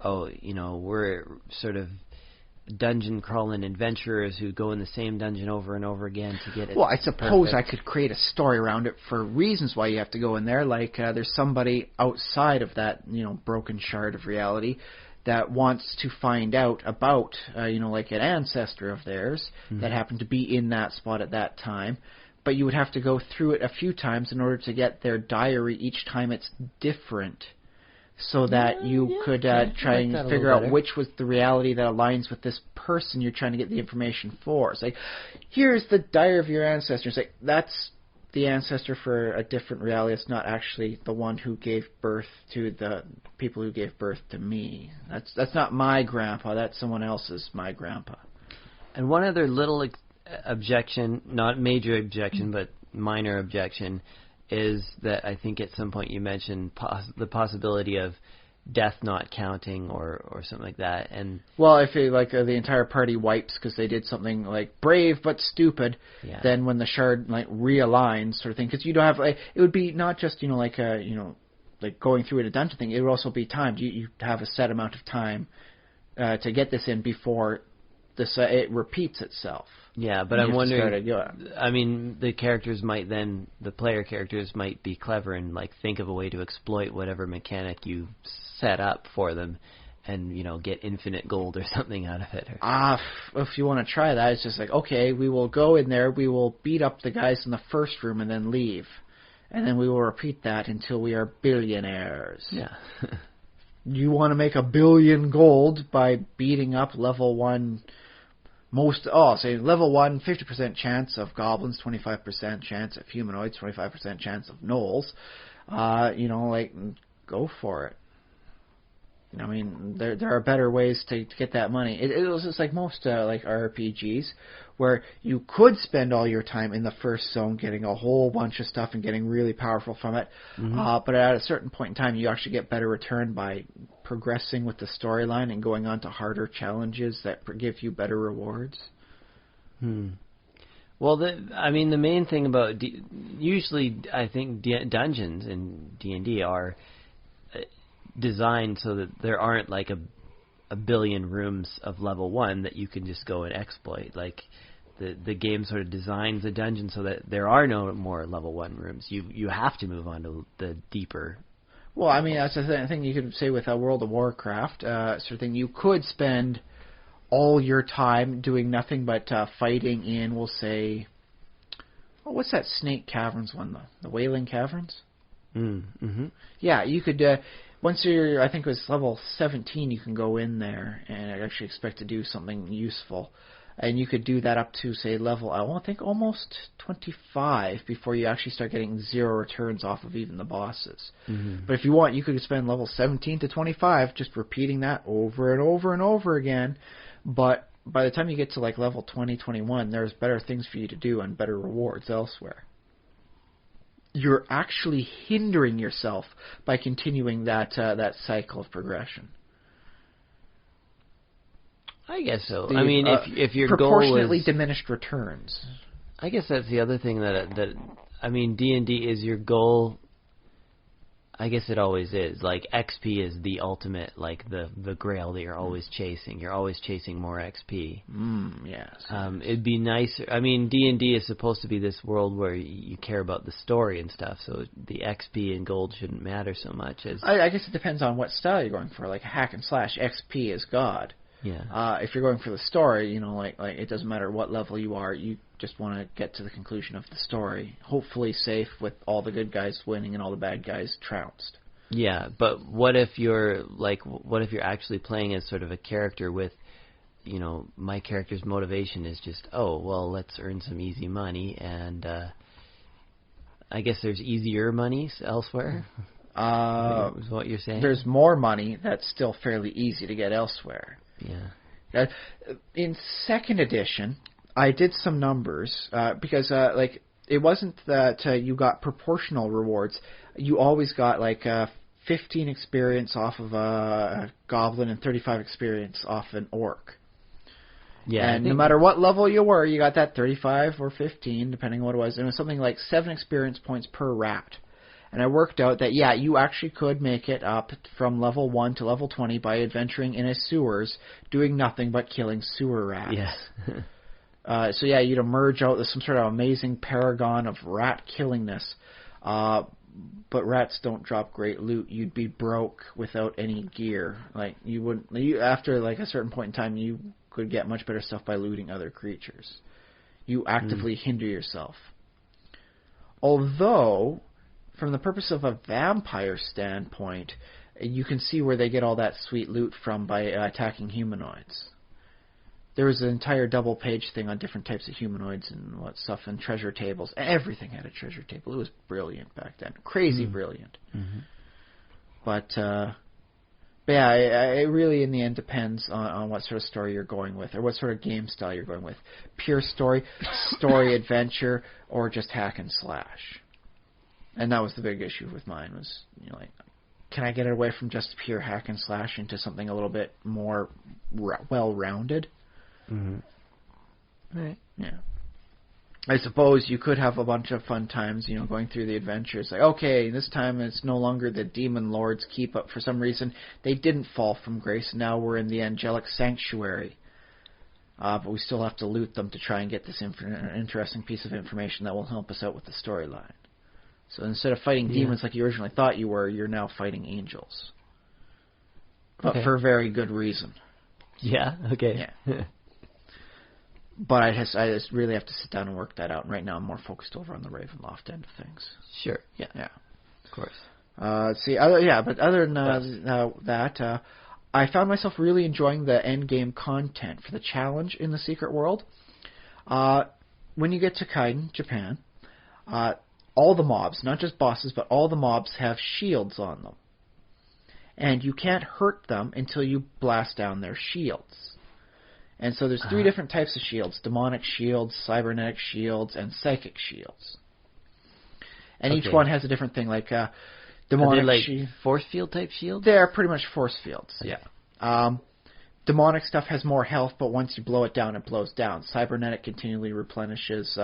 we're sort of dungeon crawling adventurers who go in the same dungeon over and over again to get it. Well, I suppose perfect. I could create a story around it for reasons why you have to go in there. Like there's somebody outside of that, broken shard of reality that wants to find out about, like an ancestor of theirs that happened to be in that spot at that time. But you would have to go through it a few times in order to get their diary each time it's different. So that you could try and figure out which was the reality that aligns with this person you're trying to get the information for. It's like, here's the diary of your ancestor. It's like, that's the ancestor for a different reality. It's not actually the one who gave birth to the people who gave birth to me. That's not my grandpa. That's someone else's my grandpa. And one other little objection, not major objection, but minor objection, is that I think at some point you mentioned the possibility of death not counting or something like that. And well, if the entire party wipes because they did something like brave but stupid, then when the shard realigns, sort of thing, because you don't have it would be not just like going through a dungeon thing. It would also be timed. You have a set amount of time to get this in before this it repeats itself. Yeah, but I'm wondering. I mean, the player characters might be clever and think of a way to exploit whatever mechanic you set up for them, and get infinite gold or something out of it. If you want to try that, it's just okay, we will go in there, we will beat up the guys in the first room, and then leave, and then we will repeat that until we are billionaires. Yeah. You want to make 1 billion gold by beating up level 1. Say level 1, 50% chance of goblins, 25% chance of humanoids, 25% chance of gnolls. Go for it. I mean, there are better ways to get that money. It was just like most RPGs, where you could spend all your time in the first zone getting a whole bunch of stuff and getting really powerful from it. But at a certain point in time, you actually get better return by progressing with the storyline and going on to harder challenges that give you better rewards. Well, the main thing about usually I think dungeons in D&D are designed so that there aren't a billion rooms of level 1 that you can just go and exploit. The game sort of designs a dungeon so that there are no more level 1 rooms. You have to move on to the deeper. Well, I mean, that's the thing you could say with World of Warcraft, sort of thing. You could spend all your time doing nothing but fighting in, we'll say, what's that Snake Caverns one, the Wailing Caverns? Mm-hmm. Yeah, you could. once you're, I think it was level 17, you can go in there and actually expect to do something useful. And you could do that up to, say, level, I think almost 25 before you actually start getting 0 returns off of even the bosses. Mm-hmm. But if you want, you could spend level 17 to 25 just repeating that over and over and over again. But by the time you get to like level 20, 21, there's better things for you to do and better rewards elsewhere. You're actually hindering yourself by continuing that cycle of progression. I guess so. I mean, if your goal is proportionately diminished returns. I guess that's the other thing that I mean, D&D is your goal. I guess it always is. Like XP is the ultimate, like the grail that you're always chasing. You're always chasing more XP. Yes. It'd be nice. I mean, D&D is supposed to be this world where you care about the story and stuff. So the XP and gold shouldn't matter so much. As I guess it depends on what style you're going for. Like hack and slash, XP is God. Yeah. If you're going for the story, you know, like it doesn't matter what level you are, you just want to get to the conclusion of the story. Hopefully safe with all the good guys winning and all the bad guys trounced. Yeah, but what if you're actually playing as sort of a character with, you know, my character's motivation is just, oh, well, let's earn some easy money, and I guess there's easier monies elsewhere? Is what you're saying? There's more money that's still fairly easy to get elsewhere. Yeah. In 2nd edition, I did some numbers because like it wasn't that you got proportional rewards. You always got like 15 experience off of a goblin and 35 experience off an orc. Yeah, and no matter what level you were, you got that 35 or 15, depending on what it was. And it was something like 7 experience points per rat. And I worked out that, yeah, you actually could make it up from level 1 to level 20 by adventuring in a sewers, doing nothing but killing sewer rats. Yes. So, yeah, you'd emerge out as some sort of amazing paragon of rat killingness. But rats don't drop great loot. You'd be broke without any gear. Like, you wouldn't... after, like, a certain point in time, you could get much better stuff by looting other creatures. You actively hinder yourself. Although... from the purpose of a vampire standpoint, you can see where they get all that sweet loot from by attacking humanoids. There was an entire double-page thing on different types of humanoids and what stuff, and treasure tables. Everything had a treasure table. It was brilliant back then. Crazy brilliant. Mm-hmm. But yeah, it really, in the end, depends on what sort of story you're going with, or what sort of game style you're going with. Pure story, adventure, or just hack and slash. And that was the big issue with mine, was, you know, like, can I get it away from just pure hack and slash into something a little bit more well-rounded? Mm-hmm. Right. Yeah. I suppose you could have a bunch of fun times, you know, going through the adventures. Like, okay, this time it's no longer the demon lords keep up. For some reason, they didn't fall from grace. Now we're in the angelic sanctuary. But we still have to loot them to try and get this interesting piece of information that will help us out with the storyline. So instead of fighting demons like you originally thought you were, you're now fighting angels. But for very good reason. Yeah, okay. Yeah. But I just really have to sit down and work that out. And right now I'm more focused over on the Ravenloft end of things. Sure, yeah. Yeah. Of course. But other than that, I found myself really enjoying the end-game content for the challenge in the Secret World. When you get to Kaiden, Japan, all the mobs, not just bosses, but all the mobs have shields on them. And you can't hurt them until you blast down their shields. And so there's 3 different types of shields: demonic shields, cybernetic shields, and psychic shields. And each one has a different thing, like demonic. Are they like force field type shields? They're pretty much force fields. Okay. Yeah. Demonic stuff has more health, but once you blow it down, it blows down. Cybernetic continually replenishes,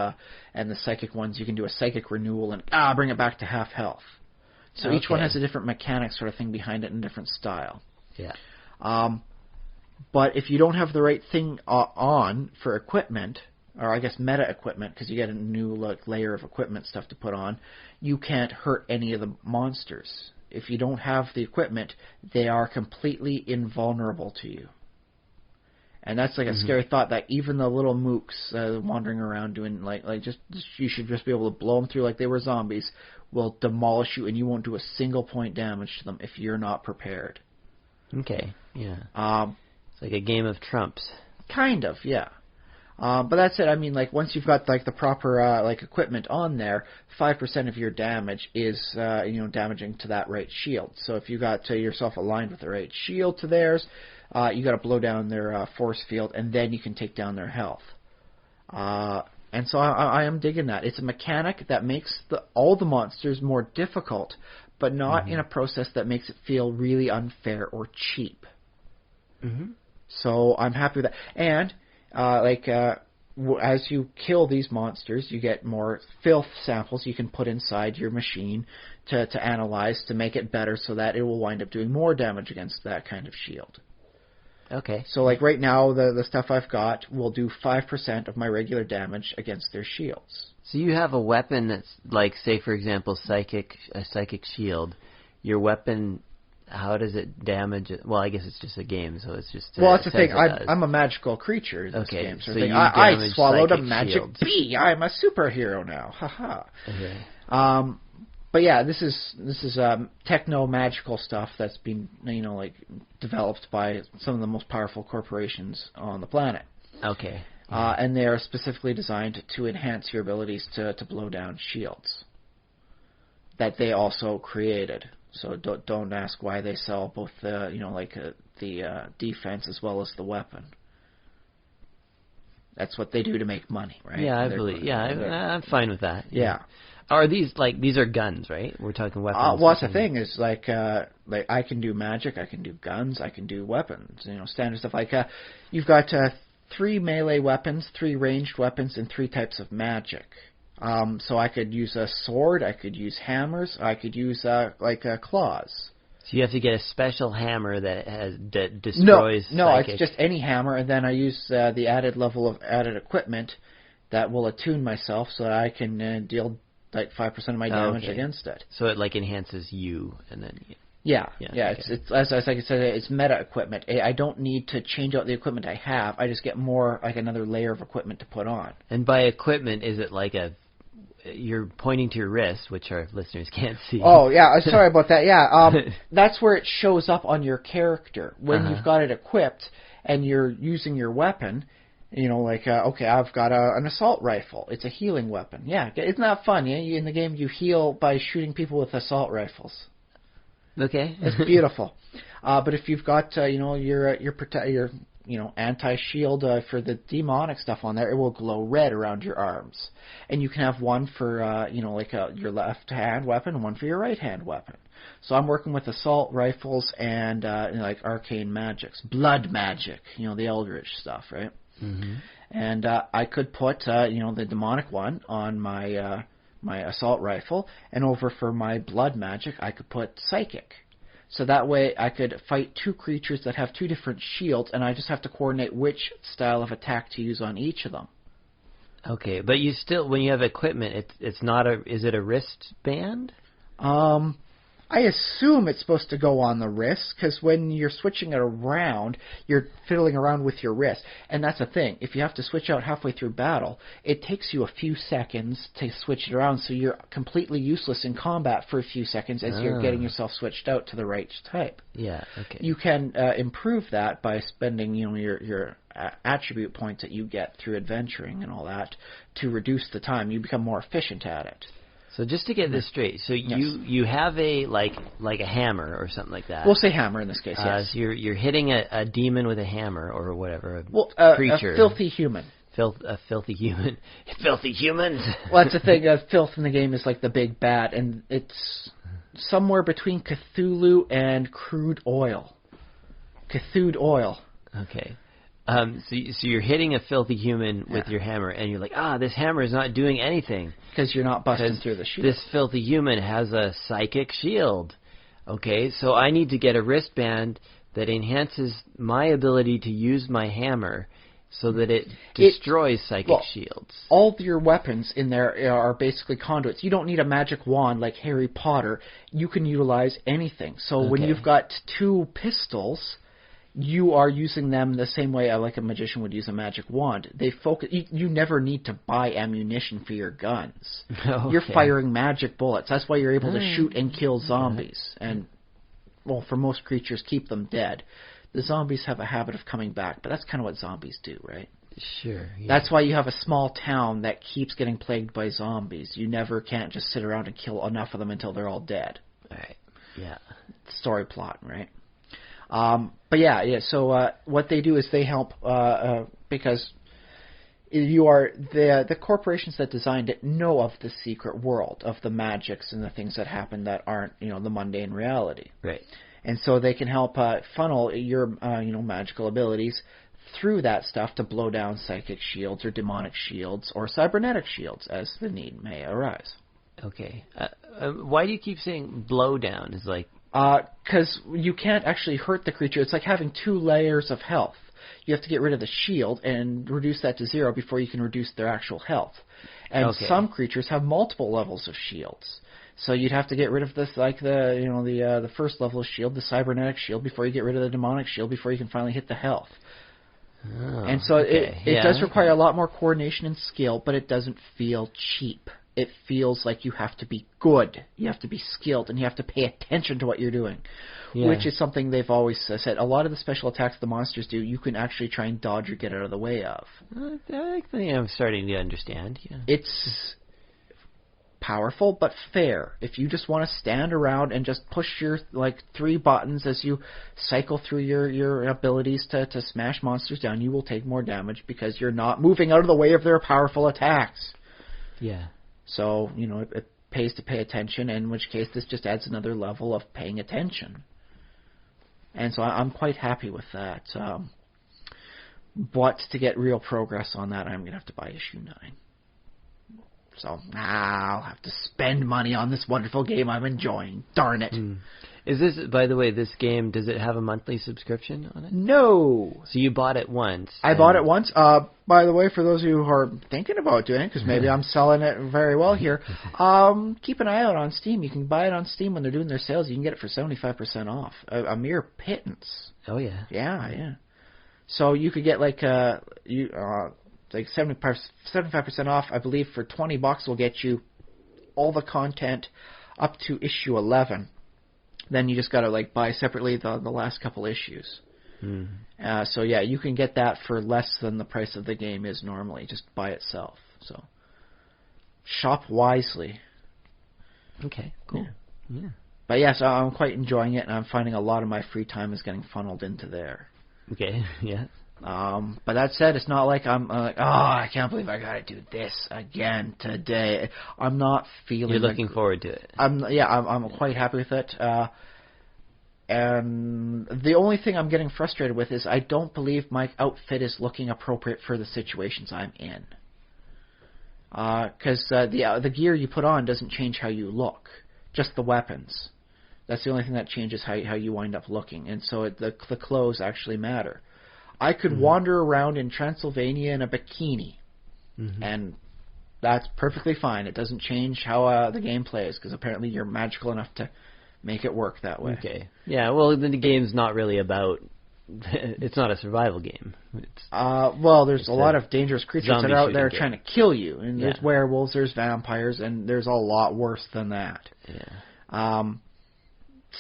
and the psychic ones, you can do a psychic renewal and bring it back to half health. So each one has a different mechanic sort of thing behind it and a different style. Yeah. But if you don't have the right thing on for equipment, or I guess meta equipment, because you get a new layer of equipment stuff to put on, you can't hurt any of the monsters. If you don't have the equipment, they are completely invulnerable to you. And that's like a scary thought that even the little mooks wandering around doing just you should just be able to blow them through like they were zombies will demolish you, and you won't do a single point damage to them if you're not prepared. Okay, yeah. It's like a game of trumps. Kind of, yeah. But that's it. I mean, like once you've got like the proper like equipment on there, 5% of your damage is damaging to that right shield. So if you got yourself aligned with the right shield to theirs, you got to blow down their force field, and then you can take down their health. And so I am digging that. It's a mechanic that makes all the monsters more difficult, but not in a process that makes it feel really unfair or cheap. So I'm happy with that. And as you kill these monsters, you get more filth samples you can put inside your machine to analyze to make it better so that it will wind up doing more damage against that kind of shield. Okay. So like right now, the stuff I've got will do 5% of my regular damage against their shields. So you have a weapon that's like, say for example, a psychic shield. Your weapon, how does it damage it? Well, I guess it's just a game, so it's just... well, that's the thing. I'm a magical creature in this game. So I swallowed a magic shields. bee. I'm a superhero now. Haha. Okay. But yeah, this is techno-magical stuff that's been developed by some of the most powerful corporations on the planet. Okay. And they are specifically designed to enhance your abilities to blow down shields that they also created. So don't ask why they sell both the defense as well as the weapon. That's what they do to make money, right? Yeah, I believe. Yeah, I'm fine with that. Yeah. Are these these are guns, right? We're talking weapons. Well, that's the thing is like I can do magic, I can do guns, I can do weapons. Standard stuff like you've got 3 melee weapons, 3 ranged weapons, and 3 types of magic. So I could use a sword, I could use hammers, I could use claws. So you have to get a special hammer that destroys. No, psychic. it's just any hammer, and then I use the added level of added equipment that will attune myself so that I can deal like 5% of my damage against it. So it like enhances you, and then. Yeah. Okay. It's as I said, it's meta equipment. I don't need to change out the equipment I have. I just get more like another layer of equipment to put on. And by equipment, is it like you're pointing to your wrist, which our listeners can't see. Oh, yeah, sorry about that. Yeah, that's where it shows up on your character. When you've got it equipped and you're using your weapon, okay, I've got an assault rifle. It's a healing weapon. Yeah, isn't that fun? Yeah, in the game you heal by shooting people with assault rifles. Okay. It's beautiful. But if you've got, your anti-shield for the demonic stuff on there, it will glow red around your arms. And you can have one for, your left-hand weapon and one for your right-hand weapon. So I'm working with assault rifles and, arcane magics. Blood magic, the eldritch stuff, right? Mm-hmm. And I could put, the demonic one on my assault rifle, and over for my blood magic, I could put psychic. So that way I could fight 2 creatures that have 2 different shields, and I just have to coordinate which style of attack to use on each of them. Okay, but you still, when you have equipment, it's not is it a wristband? I assume it's supposed to go on the wrist, because when you're switching it around, you're fiddling around with your wrist. And that's the thing. If you have to switch out halfway through battle, it takes you a few seconds to switch it around, so you're completely useless in combat for a few seconds as you're getting yourself switched out to the right type. Yeah, okay. You can improve that by spending your attribute points that you get through adventuring and all that to reduce the time. You become more efficient at it. So just to get this straight, so you have a like a hammer or something like that. We'll say hammer in this case. Yes. So you're hitting a demon with a hammer or whatever. Creature. A filthy human. A filthy human. Filthy humans. Well, that's the thing. Filth in the game is like the big bad, and it's somewhere between Cthulhu and crude oil. Cthulhu oil. Okay. So you're hitting a filthy human with your hammer, and you're like, this hammer is not doing anything. Because you're not busting through the shield. This filthy human has a psychic shield. Okay, so I need to get a wristband that enhances my ability to use my hammer so that it destroys psychic shields. All of your weapons in there are basically conduits. You don't need a magic wand like Harry Potter. You can utilize anything. So when you've got 2 pistols, you are using them the same way like a magician would use a magic wand. They focus. You never need to buy ammunition for your guns. Okay. You're firing magic bullets. That's why you're able to shoot and kill zombies. And, well, for most creatures, keep them dead. The zombies have a habit of coming back, but that's kind of what zombies do, right? Sure. Yeah. That's why you have a small town that keeps getting plagued by zombies. You never can't just sit around and kill enough of them until they're all dead. Right. Yeah. Story plot, right? But yeah. So what they do is they help because you are the corporations that designed it know of the secret world of the magics and the things that happen that aren't the mundane reality. Right. And so they can help funnel your magical abilities through that stuff to blow down psychic shields or demonic shields or cybernetic shields as the need may arise. Okay. Why do you keep saying blow down? Is like because you can't actually hurt the creature. It's like having 2 layers of health. You have to get rid of the shield and reduce that to 0 before you can reduce their actual health. And some creatures have multiple levels of shields. So you'd have to get rid of this, like the first level of shield, the cybernetic shield, before you get rid of the demonic shield, before you can finally hit the health. Oh, and so it does require a lot more coordination and skill, but it doesn't feel cheap. It feels like you have to be good, you have to be skilled, and you have to pay attention to what you're doing, which is something they've always said. A lot of the special attacks the monsters do, you can actually try and dodge or get out of the way of. I think I'm starting to understand. Yeah. It's powerful but fair. If you just want to stand around and just push your 3 buttons as you cycle through your abilities to smash monsters down, you will take more damage because you're not moving out of the way of their powerful attacks. Yeah. So, it pays to pay attention, in which case this just adds another level of paying attention. And so I'm quite happy with that. But to get real progress on that, I'm going to have to buy issue 9. So I'll have to spend money on this wonderful game I'm enjoying. Darn it. Is this, by the way, this game, does it have a monthly subscription on it? No. So you bought it once. I bought it once. By the way, for those of you who are thinking about doing it, because maybe I'm selling it very well here, keep an eye out on Steam. You can buy it on Steam when they're doing their sales. You can get it for 75% off. A mere pittance. Oh, yeah. Yeah. So you could get 75% off, I believe, for $20 will get you all the content up to issue 11. Then you just got to buy separately the last couple issues. So yeah, you can get that for less than the price of the game is normally, just by itself. So shop wisely. Okay, cool. Yeah. But yes, I'm quite enjoying it, and I'm finding a lot of my free time is getting funneled into there. Okay, yeah. But that said, it's not like I'm I can't believe I got to do this again today. I'm not feeling. You're looking forward to it. I'm quite happy with it. And the only thing I'm getting frustrated with is I don't believe my outfit is looking appropriate for the situations I'm in. Because the gear you put on doesn't change how you look, just the weapons. That's the only thing that changes how you wind up looking, and so the clothes actually matter. I could wander around in Transylvania in a bikini, and that's perfectly fine. It doesn't change how the game plays, because apparently you're magical enough to make it work that way. Okay. Yeah, well, the game's not really about... It's not a survival game. There's a lot of dangerous creatures that are out there trying to kill you. And there's werewolves, there's vampires, and there's a lot worse than that. Yeah.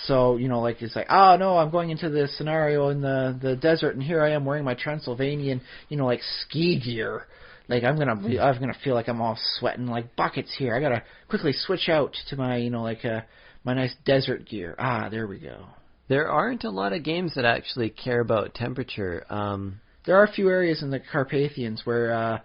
So, it's like, oh, no, I'm going into this scenario in the desert, and here I am wearing my Transylvanian, ski gear. I'm gonna feel like I'm all sweating like buckets here. I gotta quickly switch out to my, my nice desert gear. There we go. There aren't a lot of games that actually care about temperature. There are a few areas in the Carpathians where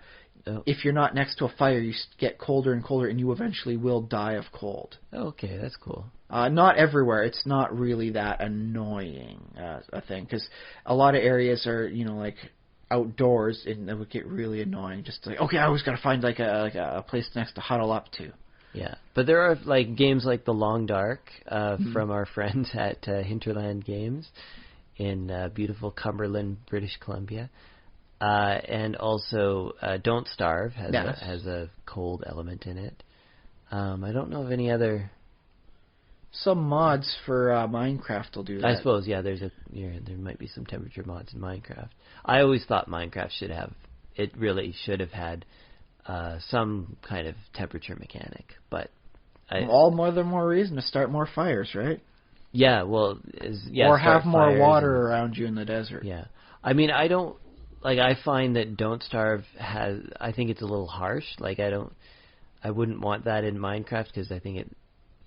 if you're not next to a fire, you get colder and colder, and you eventually will die of cold. Okay, that's cool. Not everywhere. It's not really that annoying a thing, because a lot of areas are, outdoors, and it would get really annoying. Just okay, I always got to find a place next to huddle up to. Yeah, but there are games like The Long Dark from our friends at Hinterland Games in beautiful Cumberland, British Columbia, and also Don't Starve has a cold element in it. I don't know of any other Some mods for Minecraft will do that. I suppose, yeah. There might be some temperature mods in Minecraft. I always thought Minecraft should have had some kind of temperature mechanic, but all the more reason to start more fires, right? Yeah, well, or have more water around you in the desert. Yeah, I mean, I don't like. I find that Don't Starve has. I think it's a little harsh. Like I wouldn't want that in Minecraft because I think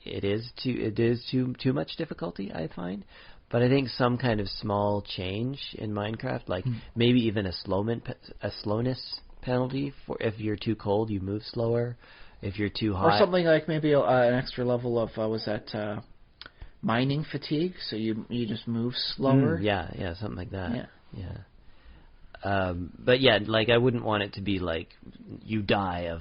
it is too much difficulty, I find. But I think some kind of small change in Minecraft, like maybe even a slowness penalty for if you're too cold, you move slower. If you're too hot, or something like maybe an extra level of mining fatigue, so you just move slower. Yeah, something like that. Yeah. But yeah, like I wouldn't want it to be like you die of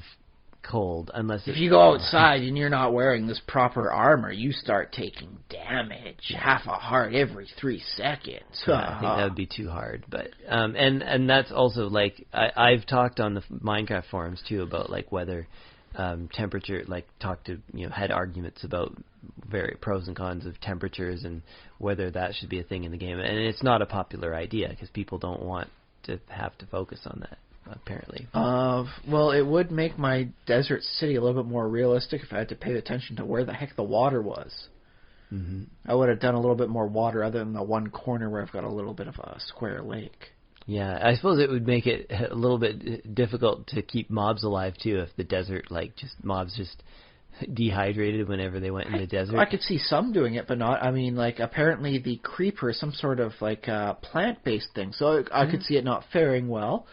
cold unless if you go outside and you're not wearing this proper armor, you start taking damage, half a heart every 3 seconds. Yeah, I think that would be too hard. But and that's also like I've talked on the Minecraft forums too about like whether temperature, like had arguments about very pros and cons of temperatures and whether that should be a thing in the game. And it's not a popular idea because people don't want to have to focus on that. Apparently. Well, it would make my desert city a little bit more realistic if I had to pay attention to where the heck the water was. Mm-hmm. I would have done a little bit more water other than the one corner where I've got a little bit of a square lake. Yeah, I suppose it would make it a little bit difficult to keep mobs alive too if the desert, mobs just dehydrated whenever they went in the desert. I could see some doing it, but not. I mean, like apparently the creeper is some sort of plant-based thing, so I could see it not faring well.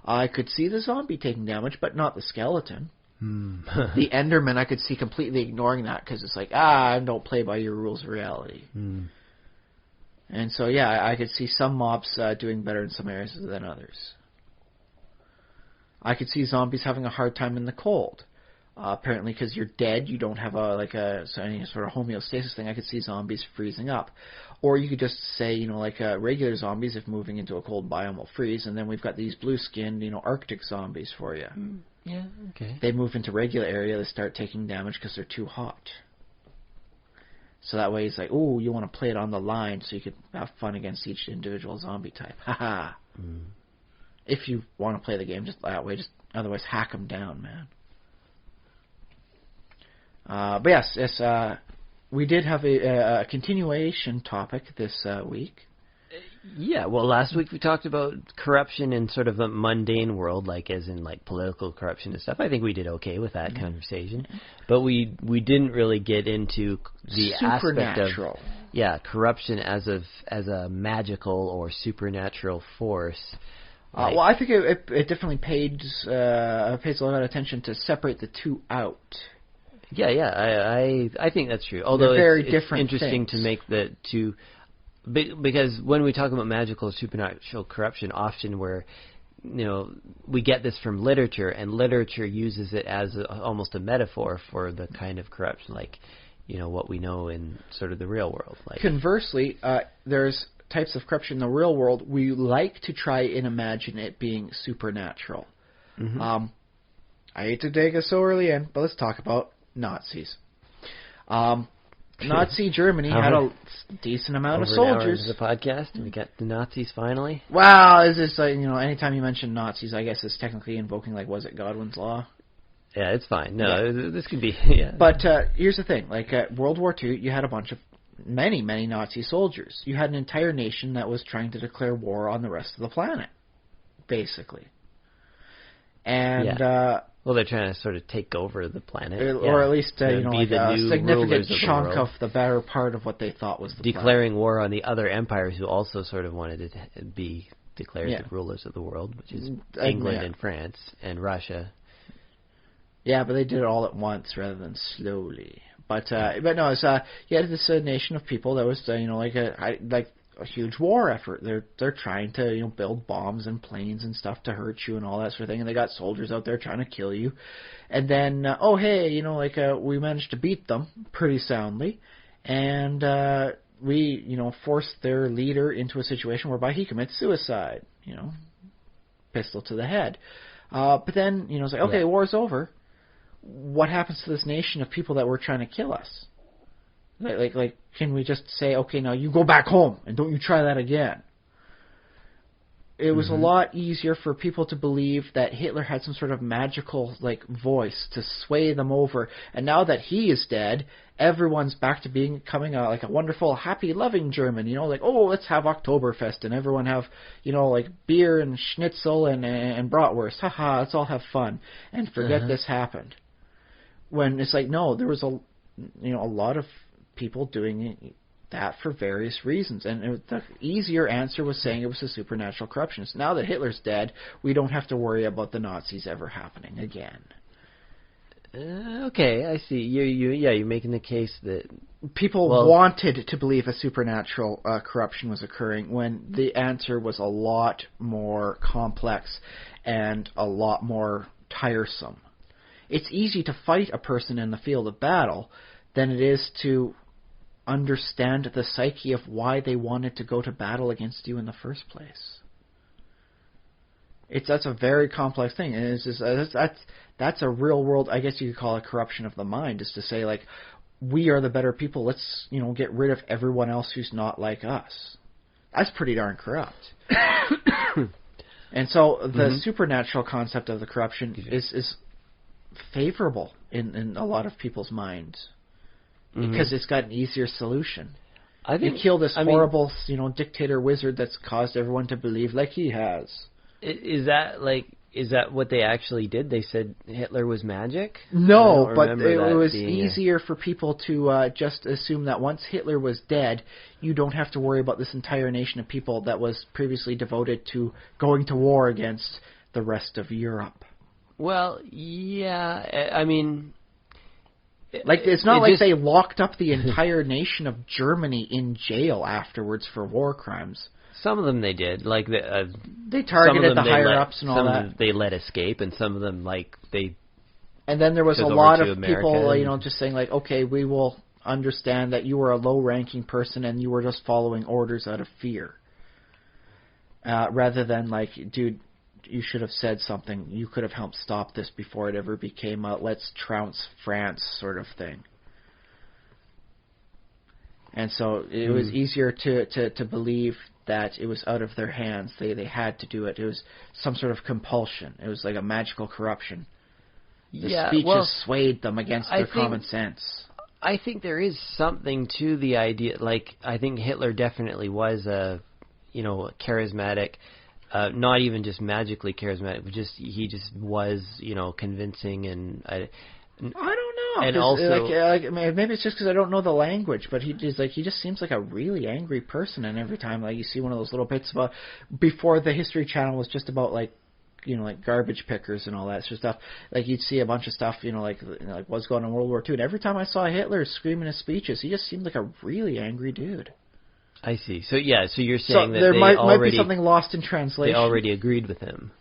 I could see the zombie taking damage, but not the skeleton. The Enderman, I could see completely ignoring that because it's like, don't play by your rules of reality. And so, yeah, I could see some mobs doing better in some areas than others. I could see zombies having a hard time in the cold. Apparently, because you're dead, you don't have any sort of homeostasis thing. I could see zombies freezing up. Or you could just say, regular zombies, if moving into a cold biome, will freeze, and then we've got these blue-skinned, Arctic zombies for you. Yeah, okay. They move into regular area, they start taking damage because they're too hot. So that way it's like, you want to play it on the line so you could have fun against each individual zombie type. Haha. If you want to play the game just that way, just otherwise hack them down, man. But yes, we did have a continuation topic this week. Yeah, well, last week we talked about corruption in sort of a mundane world, like as in like political corruption and stuff. I think we did okay with that conversation, but we didn't really get into the aspect of corruption as a magical or supernatural force. Well, I think it definitely pays a lot of attention to separate the two out. Yeah, I think that's true. Although it's different interesting things. To make the two, because when we talk about magical or supernatural corruption, often we get this from literature, and literature uses it as almost a metaphor for the kind of corruption, like what we know in sort of the real world. Like conversely, there's types of corruption in the real world we like to try and imagine it being supernatural. I hate to dig us so early in, but let's talk about Nazis. Nazi Germany had a decent amount of soldiers. Over the podcast, and we got the Nazis finally. Wow, is this anytime you mention Nazis, I guess it's technically invoking was it Godwin's Law? Yeah, it's fine. No, this could be. Yeah. But here's the thing: World War II, you had a bunch of many Nazi soldiers. You had an entire nation that was trying to declare war on the rest of the planet, basically. And well, they're trying to sort of take over the planet, or at least a significant chunk of the better part of what they thought was the declaring war on the other empires who also sort of wanted to be declared the rulers of the world, which is England and France and Russia. Yeah, but they did it all at once rather than slowly. But no, it's you had this nation of people that was a huge war effort. They're trying to build bombs and planes and stuff to hurt you and all that sort of thing, and they got soldiers out there trying to kill you. And then we managed to beat them pretty soundly, and we forced their leader into a situation whereby he commits suicide. Pistol to the head. But then it's like, okay, war's over. What happens to this nation of people that were trying to kill us? Like, can we just say, okay, now you go back home and don't you try that again? It was a lot easier for people to believe that Hitler had some sort of magical voice to sway them over. And now that he is dead, everyone's back to becoming a wonderful, happy, loving German. Oh, let's have Oktoberfest and everyone have beer and schnitzel and bratwurst. Haha, let's all have fun and forget this happened. When it's no, there was a lot of people doing that for various reasons, and the easier answer was saying it was a supernatural corruption. So now that Hitler's dead, we don't have to worry about the Nazis ever happening again. Okay, I see. You're making the case that people wanted to believe a supernatural corruption was occurring when the answer was a lot more complex and a lot more tiresome. It's easy to fight a person in the field of battle than it is to understand the psyche of why they wanted to go to battle against you in the first place. That's a very complex thing, and that's a real world. I guess you could call it corruption of the mind, is to say we are the better people. Let's get rid of everyone else who's not like us. That's pretty darn corrupt. And so the supernatural concept of the corruption is favorable in a lot of people's minds. Because it's got an easier solution. You kill this horrible, dictator wizard that's caused everyone to believe like he has. Is that what they actually did? They said Hitler was magic? No, but it was easier for people to just assume that once Hitler was dead, you don't have to worry about this entire nation of people that was previously devoted to going to war against the rest of Europe. Well, yeah, I mean... it's not they locked up the entire nation of Germany in jail afterwards for war crimes. Some of them they did. They targeted the higher-ups and all that. Some of them they let escape, and some of them, they... And then there was a lot of people, just saying, okay, we will understand that you were a low-ranking person and you were just following orders out of fear. Rather than, dude... You should have said something. You could have helped stop this before it ever became a let's trounce France sort of thing. And so it was easier to believe that it was out of their hands. They had to do it. It was some sort of compulsion. It was like a magical corruption. The speeches swayed them against their common sense. I think there is something to the idea. I think Hitler definitely was a charismatic... not even just magically charismatic, but he just was, convincing, and I don't know. And also, maybe it's just because I don't know the language, but he just seems like a really angry person, and every time you see one of those little bits about before the History Channel was just about garbage pickers and all that sort of stuff. You'd see a bunch of stuff, what's going on in World War II, and every time I saw Hitler screaming his speeches, he just seemed like a really angry dude. I see. So you're saying that there might be something lost in translation. They already agreed with him,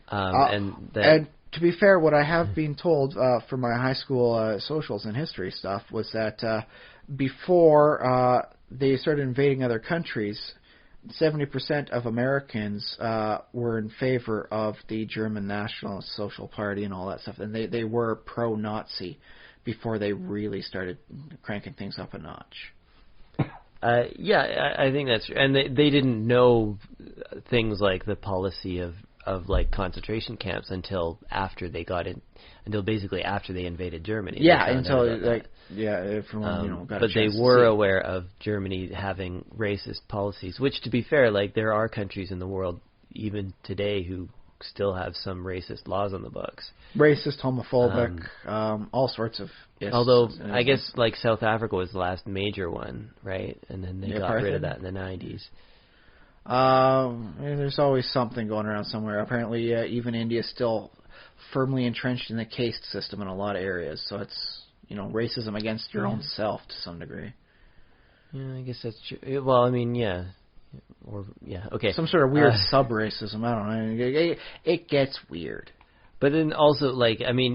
and to be fair, what I have been told for my high school socials and history stuff was that before they started invading other countries, 70% of Americans were in favor of the German National Social Party and all that stuff, and they were pro-Nazi before they really started cranking things up a notch. I think that's true. And they didn't know things like the policy of concentration camps until after they got in, basically after they invaded Germany. Yeah, until everyone got. But they were aware of Germany having racist policies, which, to be fair, there are countries in the world even today who still have some racist laws on the books. Racist, homophobic, all sorts of... Yes, although, I guess, South Africa was the last major one, right? And then they got rid of that in the 90s. There's always something going around somewhere. Apparently, even India is still firmly entrenched in the caste system in a lot of areas. So it's, racism against your own self to some degree. Yeah, I guess that's true. Well, I mean, yeah. Okay. Some sort of weird sub-racism. I don't know. It gets weird. But then also,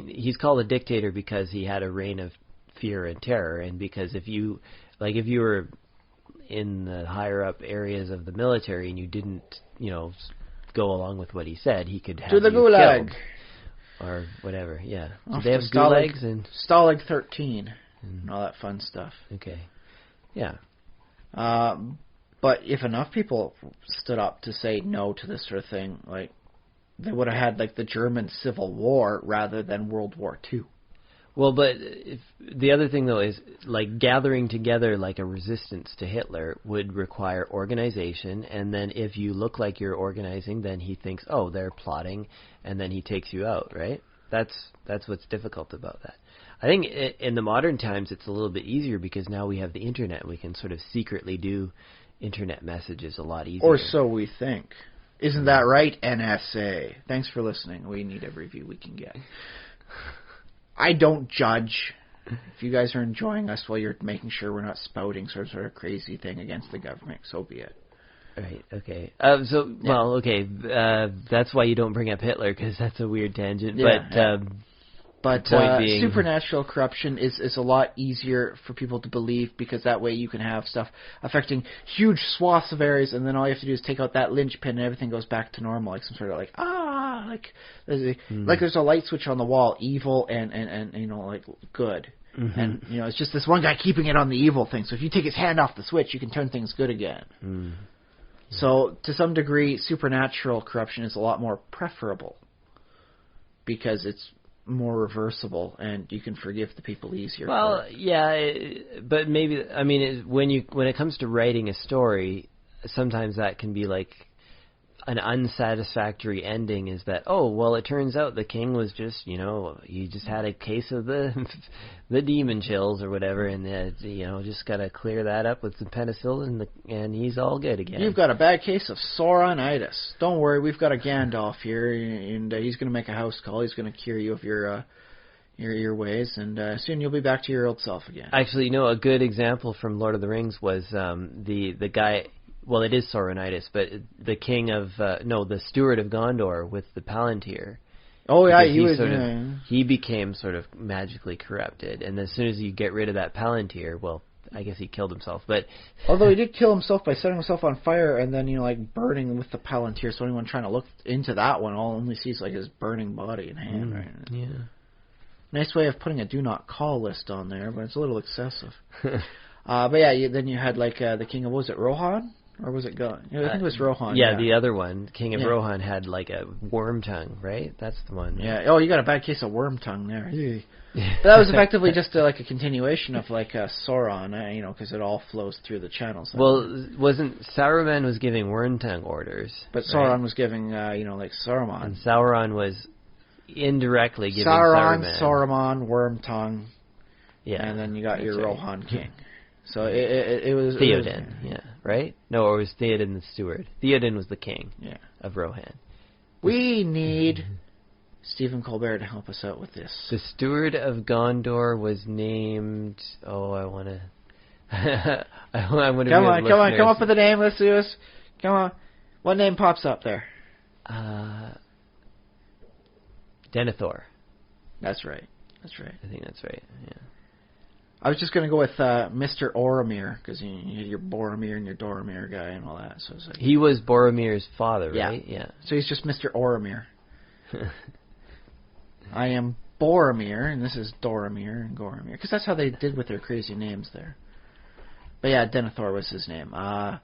he's called a dictator because he had a reign of fear and terror, and because if you were in the higher up areas of the military and you didn't, go along with what he said, he could have you gulag. Killed or whatever. Yeah. So they have gulags and Stalag 13 and all that fun stuff. Okay. Yeah. But if enough people stood up to say no to this sort of thing, like, they would have had, like, the German Civil War rather than World War II. Well, but the other thing, though, is, like, gathering together, like, a resistance to Hitler would require organization, and then if you look like you're organizing, then he thinks, oh, they're plotting, and then he takes you out, right? That's what's difficult about that. I think in the modern times it's a little bit easier because now we have the internet. We can sort of secretly do internet messages a lot easier. Or so we think. Isn't that right, NSA? Thanks for listening. We need every view we can get. I don't judge. If you guys are enjoying us while you're making sure we're not spouting some sort of crazy thing against the government, so be it. Right, okay. That's why you don't bring up Hitler, because that's a weird tangent. Yeah, But being, supernatural corruption is a lot easier for people to believe, because that way you can have stuff affecting huge swaths of areas, and then all you have to do is take out that linchpin and everything goes back to normal, like some sort of like there's a light switch on the wall, evil and you know, like good. Mm-hmm. And you know, it's just this one guy keeping it on the evil thing. So if you take his hand off the switch, you can turn things good again. Mm. So to some degree, supernatural corruption is a lot more preferable because it's more reversible and you can forgive the people easier. Well, yeah, but maybe, I mean, when it comes to writing a story, sometimes that can be like an unsatisfactory ending, is that, oh, well, it turns out the king was just, you know, he just had a case of the demon chills or whatever, and you know, just got to clear that up with some penicillin, and he's all good again. You've got a bad case of Sauronitis. Don't worry, we've got a Gandalf here, and he's going to make a house call. He's going to cure you of your ways, and soon you'll be back to your old self again. Actually, you know, a good example from Lord of the Rings was the guy. Well, it is Sauronitis, but the king of the steward of Gondor with the Palantir. Oh yeah, he became sort of magically corrupted, and as soon as you get rid of that Palantir, well, I guess he killed himself. But although he did kill himself by setting himself on fire and then, you know, like burning with the Palantir, so anyone trying to look into that one only sees like his burning body and hand. Right? Yeah. Nice way of putting a do not call list on there, but it's a little excessive. But yeah, then you had like the king of, was it Rohan? Or was it Gon? I think it was Rohan. Yeah, the other one, King of Rohan, had like a worm tongue, right? That's the one. Yeah. Oh, you got a bad case of worm tongue there. But that was effectively just like a continuation of like Sauron, you know, because it all flows through the channels. Well, wasn't Saruman was giving worm tongue orders? But Sauron was giving, you know, like Saruman. And Sauron was indirectly giving Saruman, worm tongue. Yeah. And then you got your Rohan king. So it was Theoden, right? No, or it was Theoden the steward. Theoden was the king of Rohan. We need Stephen Colbert to help us out with this. The steward of Gondor was named... Oh, I want to... Come up with a name. Let's do this. Come on. What name pops up there? Denethor. That's right. I think that's right, yeah. I was just going to go with Mr. Oromir, because you had your Boromir and your Doromir guy and all that. So it's like, he was Boromir's father, right? Yeah. So he's just Mr. Oromir. I am Boromir, and this is Doromir and Goromir, because that's how they did with their crazy names there. But yeah, Denethor was his name. Yeah.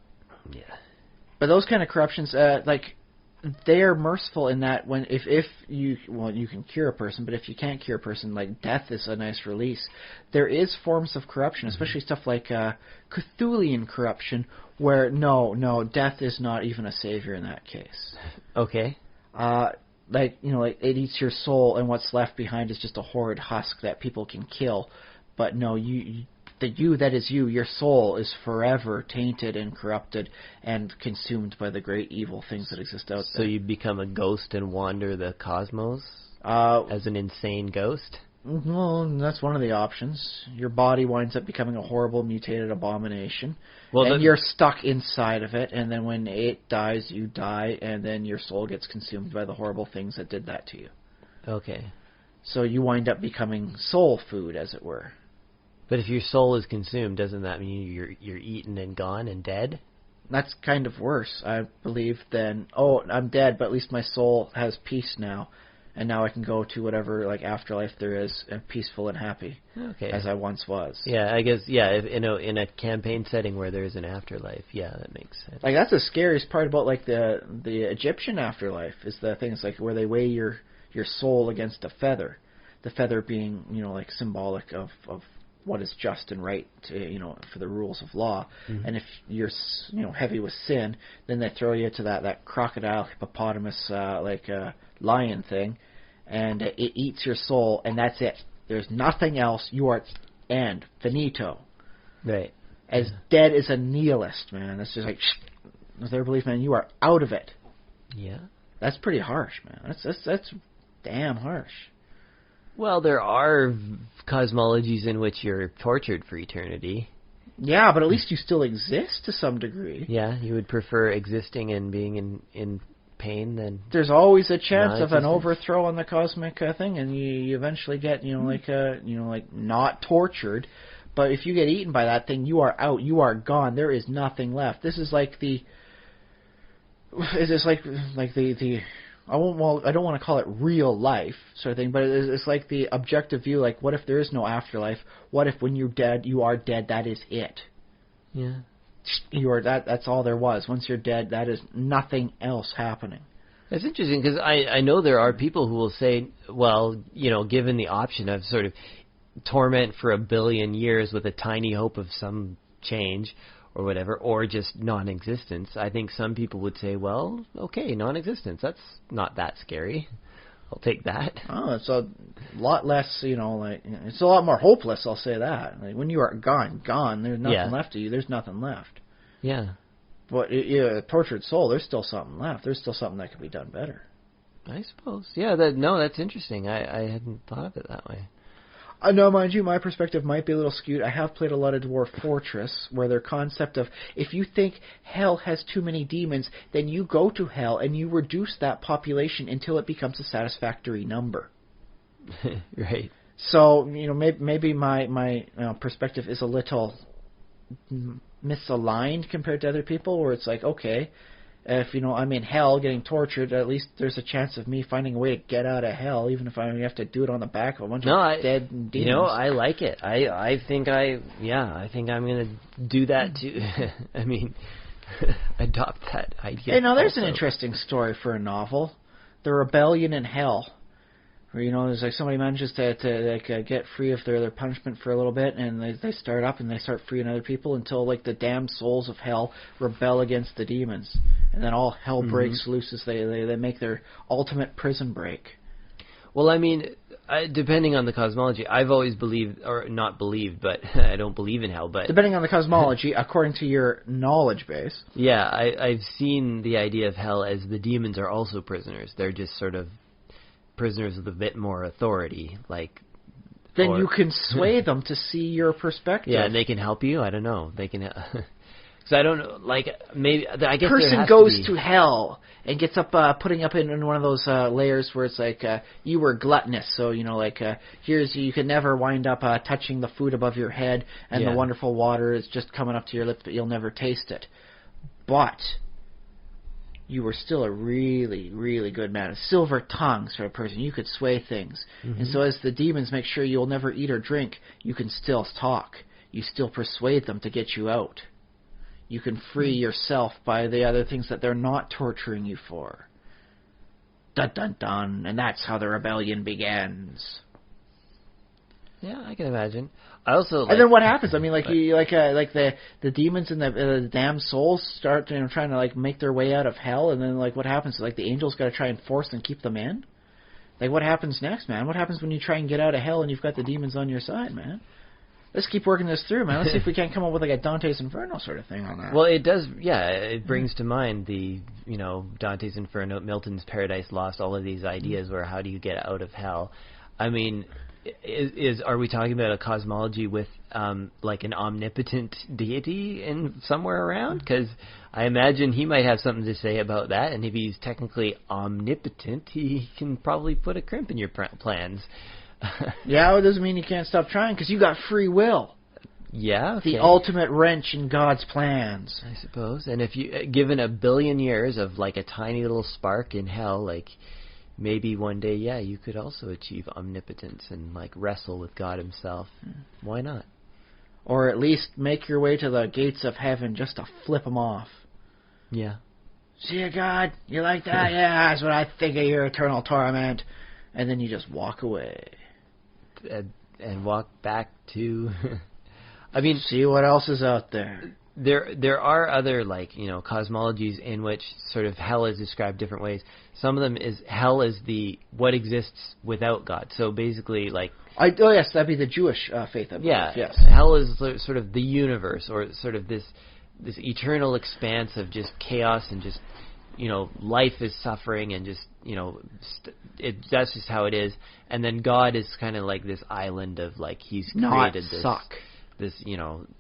But those kind of corruptions, like, they are merciful in that when if you can cure a person, but if you can't cure a person, like death is a nice release. There is forms of corruption, especially stuff like Cthulian corruption, where no, death is not even a savior in that case. Okay. Like, you know, like it eats your soul, and what's left behind is just a horrid husk that people can kill. But no, that is you, your soul is forever tainted and corrupted and consumed by the great evil things that exist out there. So you become a ghost and wander the cosmos as an insane ghost? Well, that's one of the options. Your body winds up becoming a horrible mutated abomination, and you're stuck inside of it, and then when it dies, you die, and then your soul gets consumed by the horrible things that did that to you. Okay. So you wind up becoming soul food, as it were. But if your soul is consumed, doesn't that mean you're eaten and gone and dead? That's kind of worse, I believe, than, oh, I'm dead, but at least my soul has peace now. and now I can go to whatever like afterlife there is, peaceful and happy, as I once was. Yeah, I guess. Yeah, in a campaign setting where there is an afterlife, yeah, that makes sense. Like that's the scariest part about like the Egyptian afterlife is the things like where they weigh your soul against a feather, the feather being like symbolic of what is just and right to, for the rules of law. Mm-hmm. And if you're heavy with sin, then they throw you to that crocodile, hippopotamus, lion thing, and it eats your soul, and that's it. There's nothing else. You are end finito. Right. As dead as a nihilist, man. That's just like with their belief, man. You are out of it. Yeah. That's pretty harsh, man. That's damn harsh. Well, there are cosmologies in which you're tortured for eternity. Yeah, but at least you still exist to some degree. Yeah, you would prefer existing and being in pain than... There's always a chance of an overthrow on the cosmic thing, and you eventually get, not tortured. But if you get eaten by that thing, you are out. You are gone. There is nothing left. This is like the... It's like the I don't want to call it real life sort of thing, but it's like the objective view. Like, what if there is no afterlife? What if when you're dead, you are dead? That is it. Yeah. You are that. That's all there was. Once you're dead, that is nothing else happening. That's interesting because I know there are people who will say, well, given the option of sort of torment for 1 billion years with a tiny hope of some change, or whatever, or just non-existence, I think some people would say, well, okay, non-existence, that's not that scary. I'll take that. Oh, it's a lot less, it's a lot more hopeless, I'll say that. Like, when you are gone, there's nothing left of you, there's nothing left. Yeah. But a tortured soul, there's still something left. There's still something that could be done better. I suppose. Yeah, that's interesting. I hadn't thought of it that way. No, mind you, my perspective might be a little skewed. I have played a lot of Dwarf Fortress, where their concept of, if you think hell has too many demons, then you go to hell and you reduce that population until it becomes a satisfactory number. Right. So, maybe my perspective is a little misaligned compared to other people, where it's like, okay, if I'm in hell getting tortured, at least there's a chance of me finding a way to get out of hell, even if I have to do it on the back of a bunch of dead demons. I like it. I think I'm gonna do that too. I mean, adopt that idea. Hey, now there's an interesting story for a novel, The Rebellion in Hell. Where, there's like somebody manages to get free of their punishment for a little bit, and they start up and they start freeing other people until like the damned souls of hell rebel against the demons, and then all hell breaks loose as they make their ultimate prison break. Well, I mean, depending on the cosmology, I've always believed, or not believed, but I don't believe in hell. But depending on the cosmology, according to your knowledge base. Yeah, I've seen the idea of hell as the demons are also prisoners. They're just sort of prisoners with a bit more authority, then you can sway them to see your perspective. Yeah, and they can help you. I don't know. They can, because I don't know. Maybe I guess person goes to hell and gets up, putting up in one of those layers where it's like you were gluttonous, so here's you can never wind up touching the food above your head, and the wonderful water is just coming up to your lips, but you'll never taste it. But you were still a really, really good man, a silver tongue sort of person. You could sway things. Mm-hmm. And so as the demons make sure you'll never eat or drink, you can still talk. You still persuade them to get you out. You can free yourself by the other things that they're not torturing you for. Dun dun dun. And that's how the rebellion begins. Yeah, I can imagine. I also and then what happens? I mean, the demons and the damn souls start trying to make their way out of hell, and then what happens? The angels got to try and force and keep them in. What happens next, man? What happens when you try and get out of hell and you've got the demons on your side, man? Let's keep working this through, man. Let's see if we can't come up with a Dante's Inferno sort of thing on that. Well, it does. Yeah, it brings to mind the Dante's Inferno, Milton's Paradise Lost, all of these ideas where how do you get out of hell? I mean, are we talking about a cosmology with an omnipotent deity in somewhere around? Because I imagine he might have something to say about that, and if he's technically omnipotent, he can probably put a crimp in your plans. Yeah, it doesn't mean you can't stop trying, because you got free will. Yeah, okay. The ultimate wrench in God's plans, I suppose. And if you given 1 billion years of a tiny little spark in hell, maybe one day, you could also achieve omnipotence and like wrestle with God himself. Why not? Or at least make your way to the gates of heaven just to flip them off. Yeah. See you, God? You like that? Yeah, that's what I think of your eternal torment. And then you just walk away. And walk back to... I mean... See what else is out there. There are other, like, cosmologies in which sort of hell is described different ways. Some of them is hell is what exists without God. So basically, like... yes, that'd be the Jewish faith, I believe. Yeah, yes. Hell is sort of the universe, or sort of this eternal expanse of just chaos and just, life is suffering and just, that's just how it is. And then God is kind of like this island of, like, he's created this,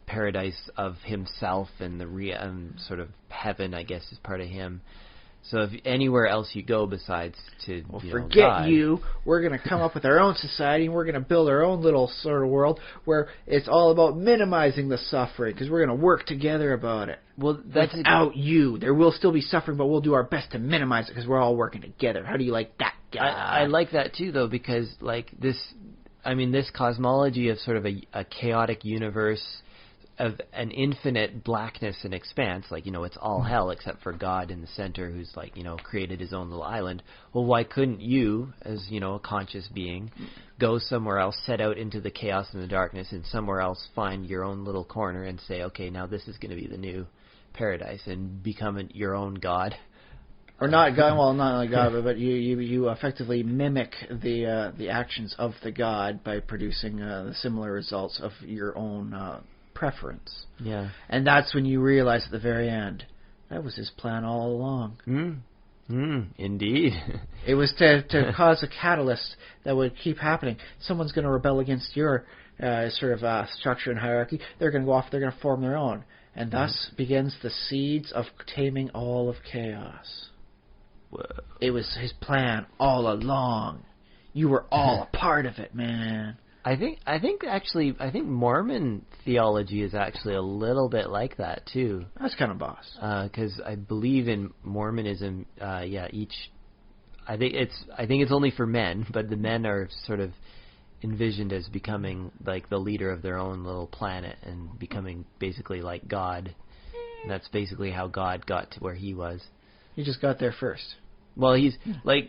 paradise of himself, and sort of heaven, I guess, is part of him. So if anywhere else you go besides to forget God, we're going to come up with our own society, and we're going to build our own little sort of world where it's all about minimizing the suffering, because we're going to work together about it. Well, that's without you. There will still be suffering, but we'll do our best to minimize it because we're all working together. How do you like that, God? I like that too, though, because like this cosmology of sort of a chaotic universe of an infinite blackness and expanse, like, it's all hell except for God in the center, who's like, created his own little island. Well, why couldn't you, as, a conscious being, go somewhere else, set out into the chaos and the darkness, and somewhere else find your own little corner and say, okay, now this is going to be the new paradise, and become your own God? Or not God, well, not like God, but you effectively mimic the actions of the God by producing the similar results of your own preference. Yeah. And that's when you realize at the very end, that was his plan all along. Indeed. It was to cause a catalyst that would keep happening. Someone's going to rebel against your sort of structure and hierarchy. They're going to go off, they're going to form their own. And thus begins the seeds of taming all of chaos. Whoa. It was his plan all along. You were all a part of it, man. I think Mormon theology is actually a little bit like that too. That's kind of boss. Because I believe in Mormonism, I think it's only for men, but the men are sort of envisioned as becoming like the leader of their own little planet and becoming basically like God. And that's basically how God got to where he was. He just got there first. Well, he's like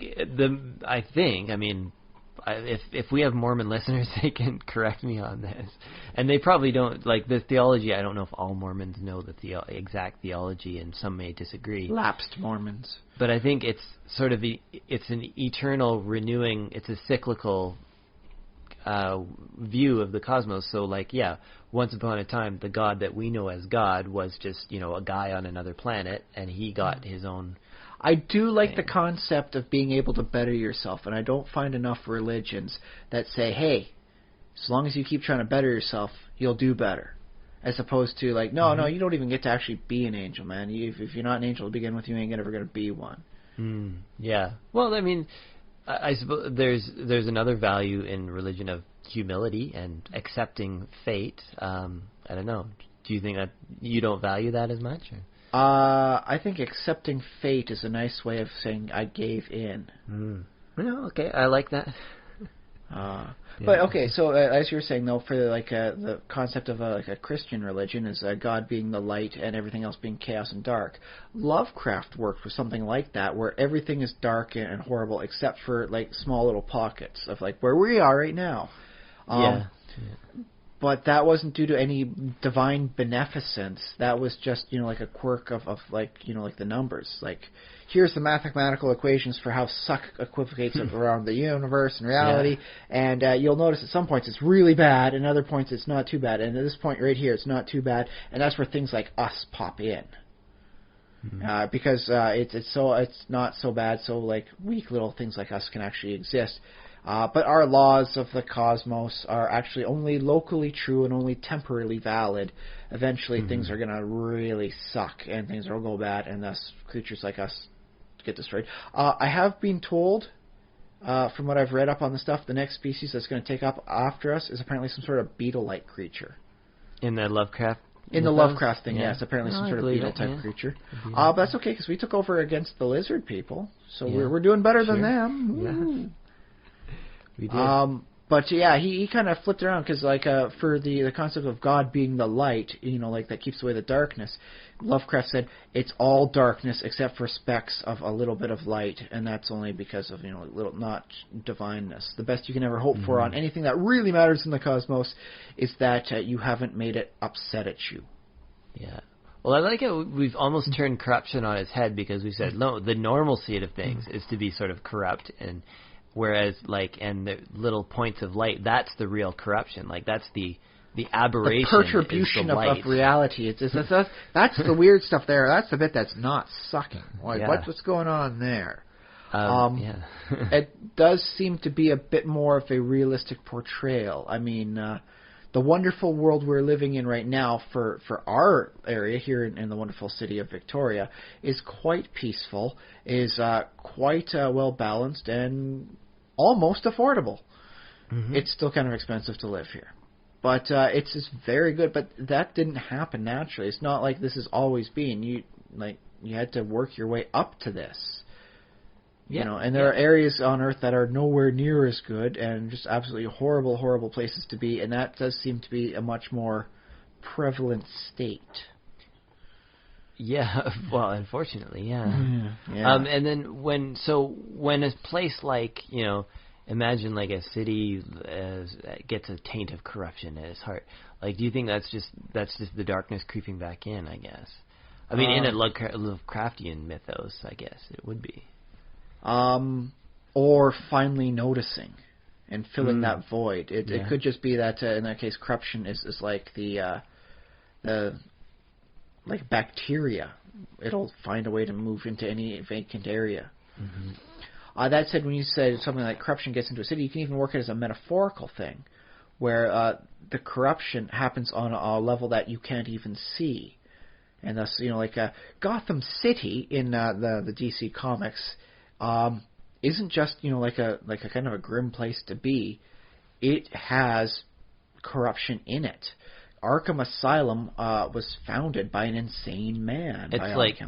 if we have Mormon listeners, they can correct me on this. And they probably don't, like, the theology, I don't know if all Mormons know the exact theology, and some may disagree. Lapsed Mormons. But I think it's sort of it's an eternal renewing, it's a cyclical view of the cosmos. So, like, once upon a time, the God that we know as God was just, a guy on another planet, and he got his own... I do like the concept of being able to better yourself, and I don't find enough religions that say, hey, as long as you keep trying to better yourself, you'll do better. As opposed to, like, no, you don't even get to actually be an angel, man. If you're not an angel to begin with, you ain't ever going to be one. Yeah. Well, I mean, I suppose there's another value in religion of humility and accepting fate. I don't know. Do you think that you don't value that as much? Or? I think accepting fate is a nice way of saying I gave in. Yeah, okay, I like that. But okay, so as you were saying, though, for like the concept of like a Christian religion is God being the light and everything else being chaos and dark. Lovecraft worked with something like that, where everything is dark and horrible except for like small little pockets of like where we are right now. But that wasn't due to any divine beneficence. That was just, like a quirk of like, like the numbers. Like, here's the mathematical equations for how suck equivocates around the universe and reality. Yeah. And you'll notice at some points it's really bad, and other points it's not too bad. And at this point right here, it's not too bad. And that's where things like us pop in. Because it's not so bad, so like weak little things like us can actually exist. But our laws of the cosmos are actually only locally true and only temporarily valid. Eventually things are going to really suck and things will go bad, and thus creatures like us get destroyed. I have been told, from what I've read up on the stuff, the next species that's going to take up after us is apparently some sort of beetle-like creature. In the Lovecraft In the Lovecraft thing, yes, apparently some sort of beetle type yeah. creature. But that's okay because we took over against the lizard people, so we're doing better than them. Yeah. We did. But yeah, he kind of flipped around because like for the concept of God being the light, like that keeps away the darkness. Lovecraft said it's all darkness except for specks of a little bit of light, and that's only because of little not divineness. The best you can ever hope for on anything that really matters in the cosmos is that you haven't made it upset at you. Yeah. Well, I like it. We've almost turned corruption on its head because we said no. The normalcy of things is to be sort of corrupt and. Whereas, and the little points of light, that's the real corruption. Like, that's the aberration. The perturbation of reality. That's the weird stuff there. That's the bit that's not sucking. Like, what's going on there? It does seem to be a bit more of a realistic portrayal. I mean, the wonderful world we're living in right now for our area here in the wonderful city of Victoria is quite peaceful, is quite well-balanced, and almost affordable. It's still kind of expensive to live here. But it's just very good. But that didn't happen naturally. It's not like this has always been. You had to work your way up to this. And there are areas on Earth that are nowhere near as good and just absolutely horrible, horrible places to be. And that does seem to be a much more prevalent state. Yeah, well, unfortunately, yeah. And then when a place like, imagine like a city gets a taint of corruption at its heart, like, do you think that's just the darkness creeping back in, I guess? I mean, in a Lovecraftian mythos, I guess it would be. Or finally noticing and filling that void. It could just be that, in that case, corruption is like the like bacteria. It'll find a way to move into any vacant area. That said, when you say something like corruption gets into a city, you can even work it as a metaphorical thing, where the corruption happens on a level that you can't even see. And thus, like Gotham City in the DC comics isn't just, like a kind of a grim place to be. It has corruption in it. Arkham Asylum was founded by an insane man. It's like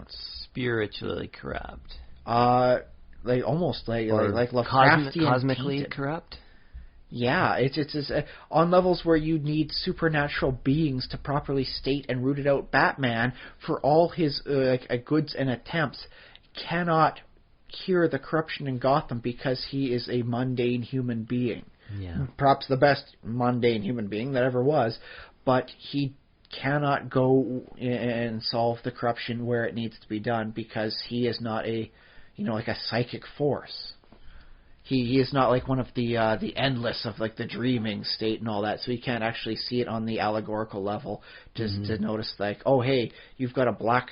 spiritually corrupt. Almost like Lovecraftian cosmically tainted. Corrupt. Yeah, it's on levels where you need supernatural beings to properly state and root it out. Batman, for all his goods and attempts, cannot cure the corruption in Gotham because he is a mundane human being. Yeah. Perhaps the best mundane human being that ever was. But he cannot go and solve the corruption where it needs to be done because he is not a psychic force. He is not like one of the endless of like the dreaming state and all that, so he can't actually see it on the allegorical level just to notice like, oh hey, you've got a black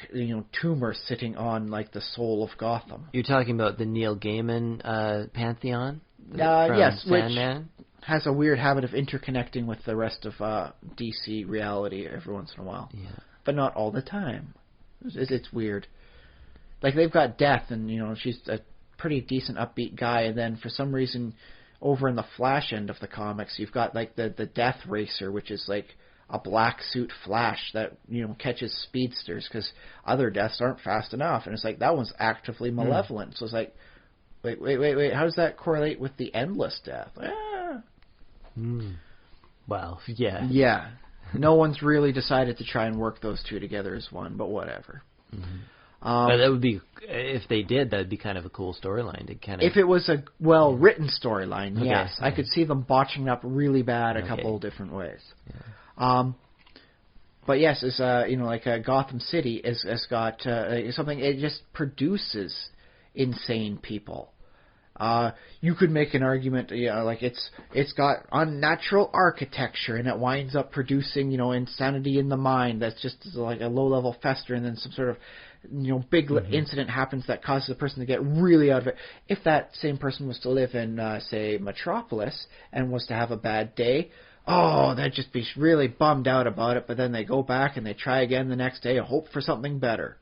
tumor sitting on like the soul of Gotham. You're talking about the Neil Gaiman pantheon? Yes, Sandman? Which has a weird habit of interconnecting with the rest of DC reality every once in a while. Yeah. But not all the time. It's weird. Like, they've got Death, and, she's a pretty decent upbeat guy, and then for some reason, over in the Flash end of the comics, you've got, like, the Death Racer, which is, like, a black suit Flash that, catches speedsters, because other Deaths aren't fast enough. And it's like, that one's actively malevolent. So it's like, wait, how does that correlate with the Endless Death? Well, yeah. Yeah. No one's really decided to try and work those two together as one, but whatever. But that would be, if they did, that would be kind of a cool storyline. To kind of, if it was a well-written storyline, yes. I could see them botching it up really bad a couple of different ways. Yeah. But yes, it's, like Gotham City has got something, it just produces insane people. You could make an argument, like it's got unnatural architecture, and it winds up producing, insanity in the mind. That's just like a low-level fester, and then some sort of, big incident happens that causes a person to get really out of it. If that same person was to live in, say, Metropolis, and was to have a bad day, they'd just be really bummed out about it, but then they go back and they try again the next day and hope for something better.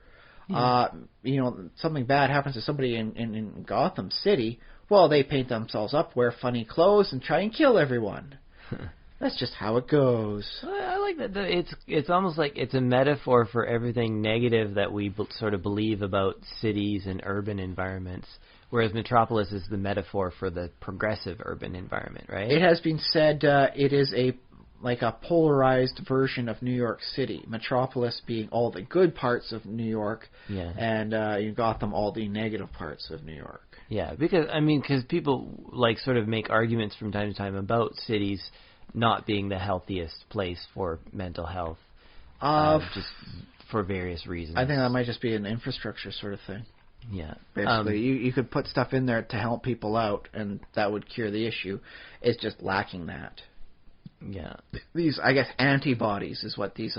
Something bad happens to somebody in Gotham City, well, they paint themselves up, wear funny clothes, and try and kill everyone. That's just how it goes. I like that. It's almost like it's a metaphor for everything negative that we sort of believe about cities and urban environments, whereas Metropolis is the metaphor for the progressive urban environment, right? It has been said it is a polarized version of New York City. Metropolis being all the good parts of New York, and Gotham all the negative parts of New York. Yeah, because people like sort of make arguments from time to time about cities not being the healthiest place for mental health, just for various reasons. I think that might just be an infrastructure sort of thing. Yeah. Basically, you could put stuff in there to help people out, and that would cure the issue. It's just lacking that. Yeah. These, I guess, antibodies is what these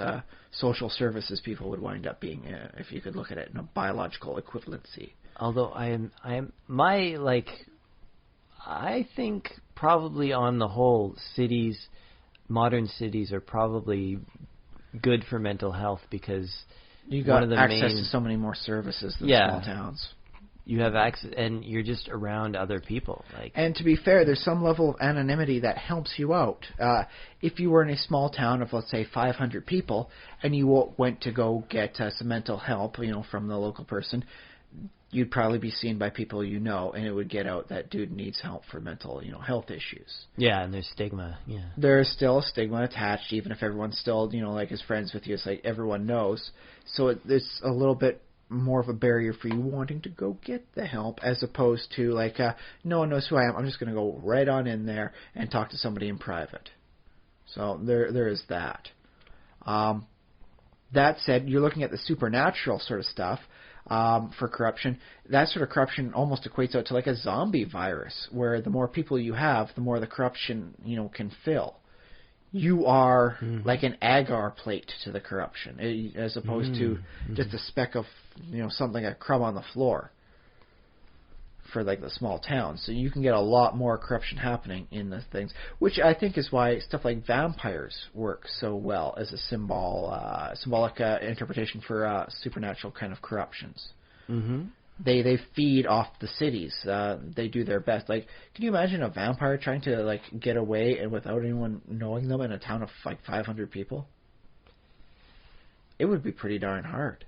social services people would wind up being, if you could look at it in a biological equivalency. Although I think probably on the whole, modern cities are probably good for mental health because you got access to so many more services than small towns. You have access, and you're just around other people. And to be fair, there's some level of anonymity that helps you out. If you were in a small town of, let's say, 500 people, and you went to go get some mental help, from the local person, you'd probably be seen by people you know, and it would get out that dude needs help for mental, health issues. Yeah, and there's stigma. Yeah, there's still a stigma attached, even if everyone's still, is friends with you. It's like everyone knows. So it's a little bit more of a barrier for you wanting to go get the help, as opposed to no one knows who I am. I'm just going to go right on in there and talk to somebody in private. So there is that. That said, you're looking at the supernatural sort of stuff. For corruption, that sort of corruption almost equates out to like a zombie virus, where the more people you have, the more the corruption can fill. You are like an agar plate to the corruption, as opposed to just a speck of something, a crumb on the floor. For like the small towns, so you can get a lot more corruption happening in the things, which I think is why stuff like vampires work so well as a symbolic interpretation for supernatural kind of corruptions. Mm-hmm. They feed off the cities. They do their best. Can you imagine a vampire trying to get away and without anyone knowing them in a town of 500 people? It would be pretty darn hard.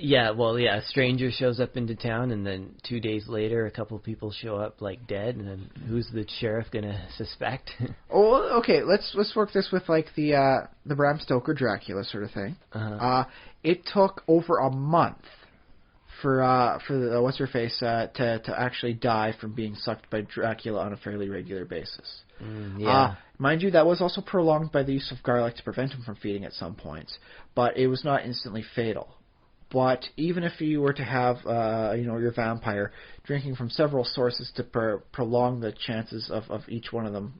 Yeah, a stranger shows up into town, and then 2 days later, a couple of people show up dead, and then who's the sheriff gonna suspect? Oh, okay. Let's work this with the Bram Stoker Dracula sort of thing. Uh-huh. It took over a month for the what's her face to actually die from being sucked by Dracula on a fairly regular basis. Mind you, that was also prolonged by the use of garlic to prevent him from feeding at some points, but it was not instantly fatal. But even if you were to have, your vampire drinking from several sources to prolong the chances of each one of them,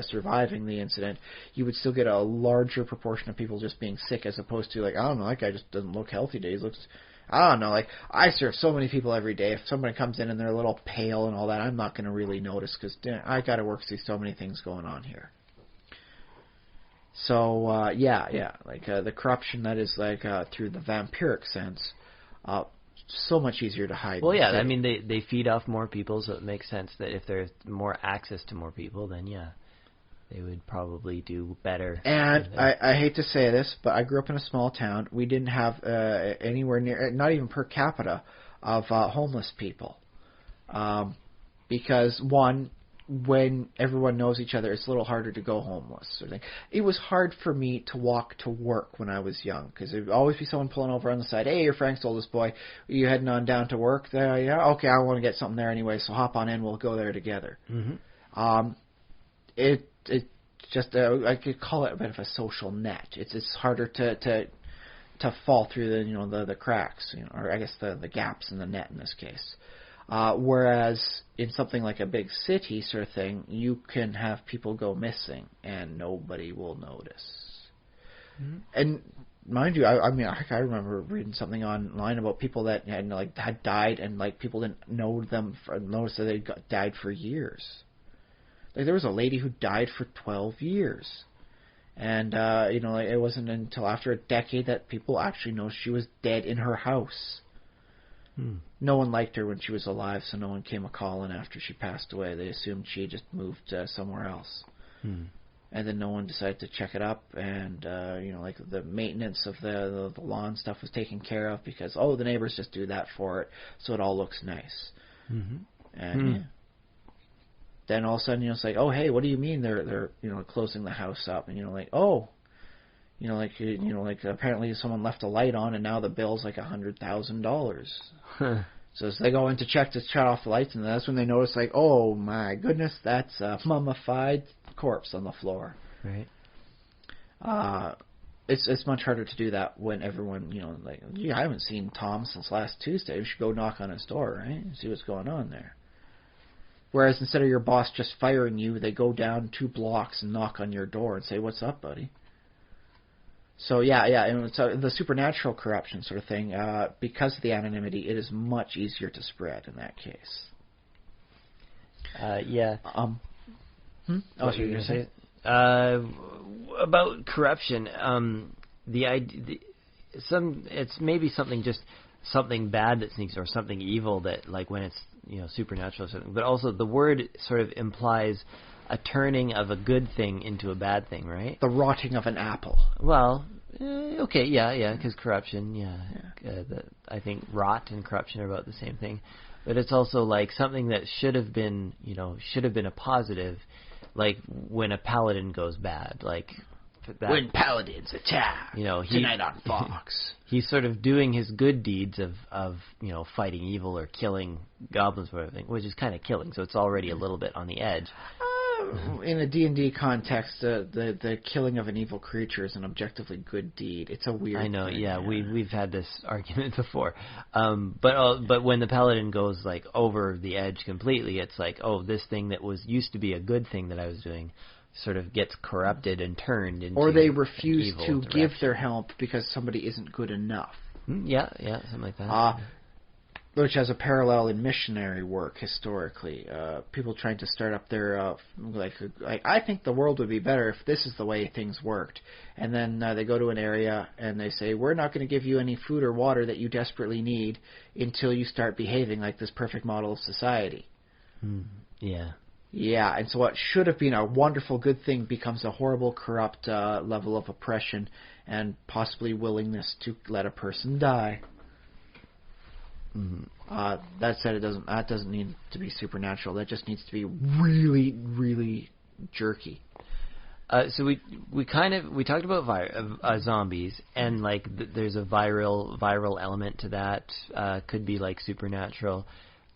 surviving the incident, you would still get a larger proportion of people just being sick, as opposed to, I don't know, that guy just doesn't look healthy today. He looks, I don't know, I serve so many people every day. If somebody comes in and they're a little pale and all that, I'm not going to really notice because I got to work through so many things going on here. So, the corruption that is, through the vampiric sense, so much easier to hide. Well, yeah, I mean, they feed off more people, so it makes sense that if there's more access to more people, then, they would probably do better. And I hate to say this, but I grew up in a small town. We didn't have anywhere near, not even per capita, of homeless people. Because, one, when everyone knows each other, it's a little harder to go homeless. Sort of thing. It was hard for me to walk to work when I was young, because there would always be someone pulling over on the side. Hey, you're Frank's oldest boy. Are you heading on down to work? Yeah, okay, I want to get something there anyway, so hop on in. We'll go there together. Mm-hmm. It just I could call it a bit of a social net. It's harder to fall through the cracks, or I guess the gaps in the net in this case. Whereas in something like a big city sort of thing, you can have people go missing and nobody will notice. Mm-hmm. And mind you, I remember reading something online about people that had died and people didn't notice that they died for years. There was a lady who died for 12 years. And, it wasn't until after a decade that people actually noticed she was dead in her house. No one liked her when she was alive, so no one came a-calling after she passed away. They assumed she just moved somewhere else. and then no one decided to check it up, and like the maintenance of the lawn stuff was taken care of because the neighbors just do that for it, so it all looks nice. Mm-hmm. And then all of a sudden, it's like, oh hey, what do you mean they're closing the house up? And apparently someone left a light on, and now the bill's like $100,000. So as they go in to check to shut off the lights, and that's when they notice, like, oh my goodness, that's a mummified corpse on the floor. Right. It's much harder to do that when everyone, I haven't seen Tom since last Tuesday. We should go knock on his door, right, and see what's going on there. Whereas instead of your boss just firing you, they go down 2 blocks and knock on your door and say, "What's up, buddy?" So and so the supernatural corruption sort of thing, because of the anonymity, it is much easier to spread in that case. Yeah. Oh, what were you going to say? About corruption, it's maybe something bad that sneaks, or something evil that, like, when it's supernatural or something. But also the word sort of implies a turning of a good thing into a bad thing, right? The rotting of an apple. Well, okay, yeah, because corruption, I think rot and corruption are about the same thing. But it's also like something that should have been a positive, like when a paladin goes bad, like that, when paladins attack, tonight on Fox. He's sort of doing his good deeds of fighting evil or killing goblins or everything, which is kind of killing, so it's already a little bit on the edge. In a D&D context, the killing of an evil creature is an objectively good deed. It's a weird I know, thing, yeah. We've had this argument before. But when the paladin goes like over the edge completely, it's like, this thing that used to be a good thing that I was doing sort of gets corrupted and turned into, or they refuse to direction. Give their help because somebody isn't good enough. Yeah, something like that. Which has a parallel in missionary work historically. People trying to start up their like I think the world would be better if this is the way things worked. And then they go to an area and they say, we're not going to give you any food or water that you desperately need until you start behaving like this perfect model of society. Yeah. Yeah, and so what should have been a wonderful good thing becomes a horrible, corrupt level of oppression and possibly willingness to let a person die. That said, that doesn't need to be supernatural. That just needs to be really, really jerky. So we talked about zombies, and like there's a viral element to that. Could be like supernatural.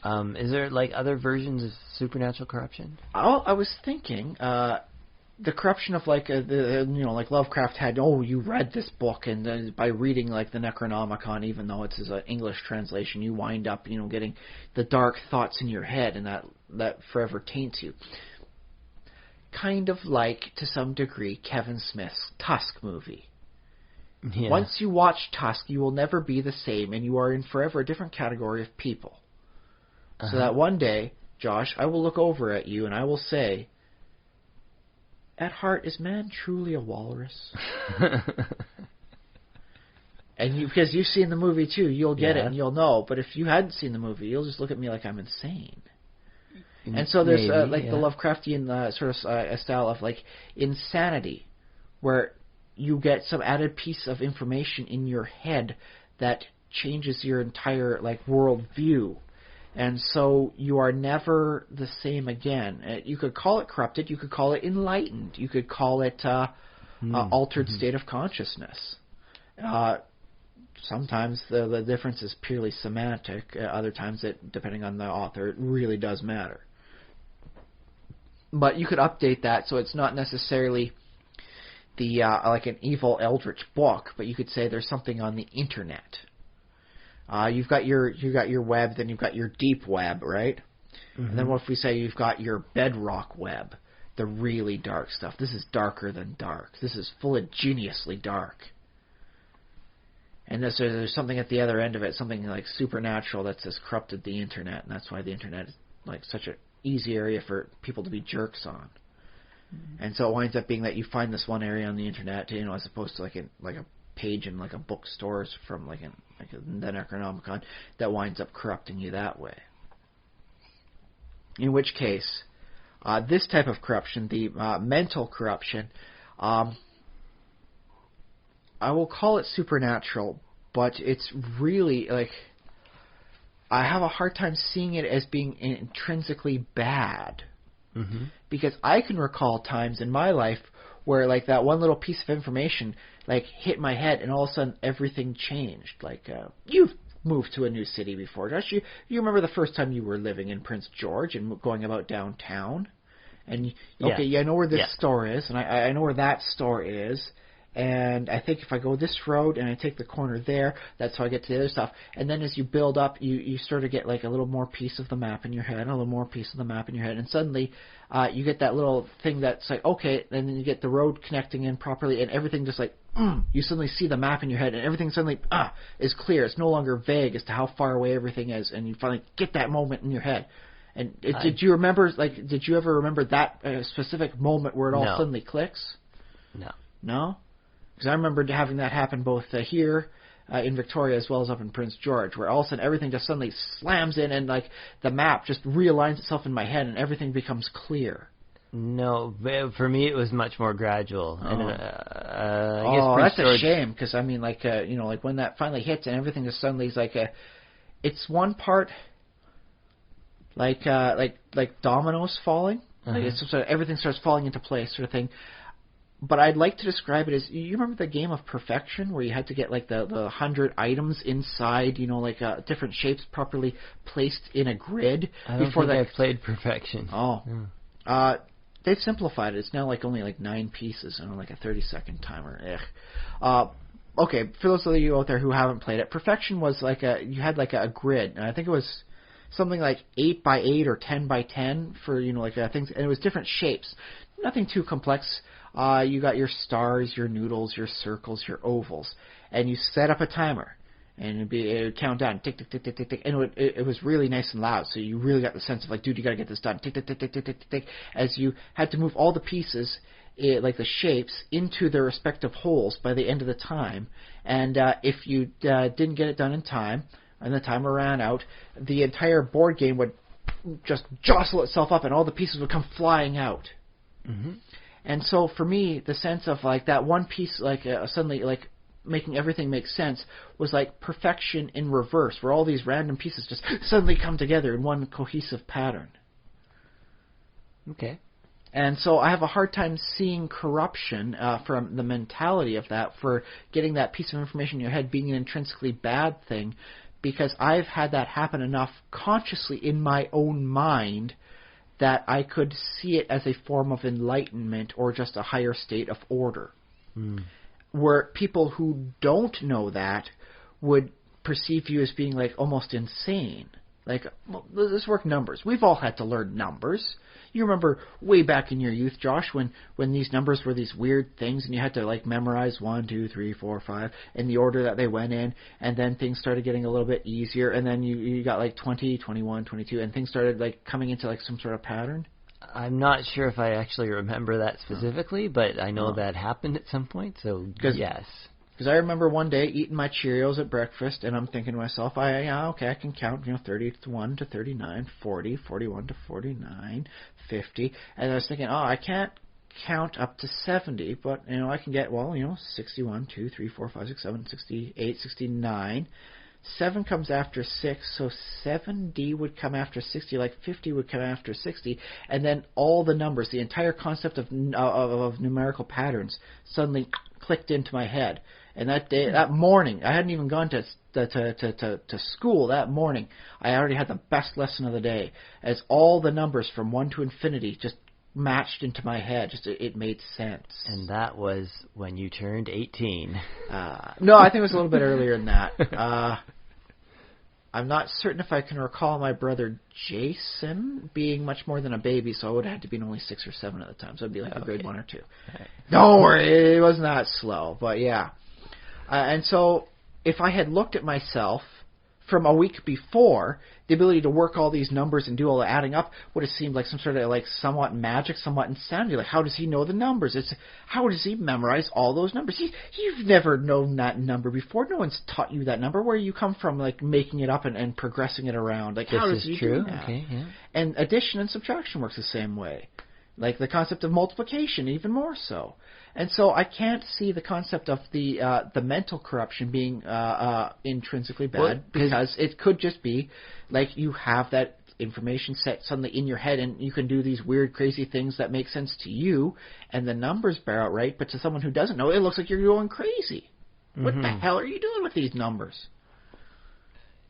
Is there like other versions of supernatural corruption? I was thinking the corruption of like like Lovecraft had. Oh, you read this book, and by reading like the Necronomicon, even though it's an English translation, you wind up getting the dark thoughts in your head, and that forever taints you. Kind of like, to some degree, Kevin Smith's Tusk movie. Yeah. Once you watch Tusk, you will never be the same, and you are in forever a different category of people. So that one day, Josh, I will look over at you and I will say, at heart, is man truly a walrus? And because you've seen the movie too, you'll get it and you'll know. But if you hadn't seen the movie, you'll just look at me like I'm insane. And so there's the Lovecraftian sort of style of like insanity, where you get some added piece of information in your head that changes your entire like world view. And so you are never the same again. You could call it corrupted. You could call it enlightened. You could call it altered state of consciousness. Sometimes the difference is purely semantic. Other times, depending on the author, it really does matter. But you could update that so it's not necessarily the like an evil eldritch book, but you could say there's something on the internet. You've got your web, then you've got your deep web, right? And then what if we say you've got your bedrock web, the really dark stuff? This is darker than dark. This is fuliginously dark. And there's something at the other end of it, something like supernatural that's just corrupted the internet, and that's why the internet is like such an easy area for people to be jerks on. And so it winds up being that you find this one area on the internet, as opposed to like a page in like a bookstore from like the Necronomicon that winds up corrupting you that way. In which case, This type of corruption, the mental corruption, I will call it supernatural, but it's really like I have a hard time seeing it as being intrinsically bad. Mm-hmm. Because I can recall times in my life where like that one little piece of information like hit my head and all of a sudden everything changed. Like you've moved to a new city before, Josh. You remember the first time you were living in Prince George and going about downtown? And I know where this store is, and I know where that store is. And I think if I go this road and I take the corner there, that's how I get to the other stuff. And then as you build up, you sort of get like a little more piece of the map in your head, and a little more piece of the map in your head. And suddenly you get that little thing that's like, okay, and then you get the road connecting in properly, and everything just like, you suddenly see the map in your head, and everything suddenly is clear. It's no longer vague as to how far away everything is, and you finally get that moment in your head. And did you remember, like, did you ever remember that specific moment where it all suddenly clicks? No. No? Because I remember having that happen both here in Victoria as well as up in Prince George, where all of a sudden everything just suddenly slams in and like the map just realigns itself in my head and everything becomes clear. No, for me it was much more gradual. Oh, and, I guess that's George... a shame, because I mean, like like when that finally hits and everything just suddenly is like it's one part like dominoes falling. Like it's sort of, everything starts falling into place, sort of thing. But I'd like to describe it as, you remember the game of Perfection where you had to get like the 100 items inside, like different shapes properly placed in a grid? I don't think I played Perfection. Oh. They've simplified it. It's now like only like 9 pieces and like a 30-second timer. Okay, for those of you out there who haven't played it, Perfection was like you had like a grid, and I think it was something like 8 by 8 or 10 by 10 for things, and it was different shapes. Nothing too complex. You got your stars, your noodles, your circles, your ovals, and you set up a timer, and it would count down, tick, tick, tick, tick, tick, tick, and it was really nice and loud, so you really got the sense of like, dude, you got to get this done, tick, tick, tick, tick, tick, tick, tick, as you had to move all the pieces, like the shapes, into their respective holes by the end of the time, and if you didn't get it done in time, and the timer ran out, the entire board game would just jostle itself up, and all the pieces would come flying out. Mm-hmm. And so for me, the sense of like that one piece, like suddenly like making everything make sense, was like Perfection in reverse, where all these random pieces just suddenly come together in one cohesive pattern. Okay. And so I have a hard time seeing corruption from the mentality of that, for getting that piece of information in your head being an intrinsically bad thing, because I've had that happen enough consciously in my own mind that I could see it as a form of enlightenment or just a higher state of order. Where people who don't know that would perceive you as being like almost insane. Like, well, let's work numbers. We've all had to learn numbers. You remember way back in your youth, Josh, when these numbers were these weird things and you had to like memorize 1, 2, 3, 4, 5 in the order that they went in, and then things started getting a little bit easier, and then you got like 20, 21, 22, and things started like coming into like some sort of pattern? I'm not sure if I actually remember that specifically, but I know that happened at some point, so yes. Because I remember one day eating my Cheerios at breakfast, and I'm thinking to myself, I can count, 31 to 39, 40, 41 to 49, 50, and I was thinking, I can't count up to 70, but, I can get, 61, 2, 3, 4, 5, 6, 7, 68, 69. 7 comes after 6, so 70 would come after 60, like 50 would come after 60, and then all the numbers, the entire concept of numerical patterns suddenly clicked into my head. And that morning, I hadn't even gone to school that morning. I already had the best lesson of the day, as all the numbers from 1 to infinity just matched into my head. It made sense. And that was when you turned 18. No, I think it was a little bit earlier than that. I'm not certain if I can recall my brother Jason being much more than a baby, so I would have had to be only 6 or 7 at the time. So it'd be like a grade 1 or 2. Right. Don't worry, it wasn't that slow, but yeah. And so if I had looked at myself from a week before, the ability to work all these numbers and do all the adding up would have seemed like some sort of like somewhat magic, somewhat insanity. Like, how does he know the numbers? How does he memorize all those numbers? You've never known that number before. No one's taught you that number. Where you come from, like making it up and progressing it around. Like, how does he do that? Okay, yeah. And addition and subtraction works the same way. Like the concept of multiplication, even more so. And so I can't see the concept of the mental corruption being intrinsically bad, because it could just be like you have that information set suddenly in your head, and you can do these weird, crazy things that make sense to you, and the numbers bear out right, but to someone who doesn't know, it looks like you're going crazy. Mm-hmm. What the hell are you doing with these numbers?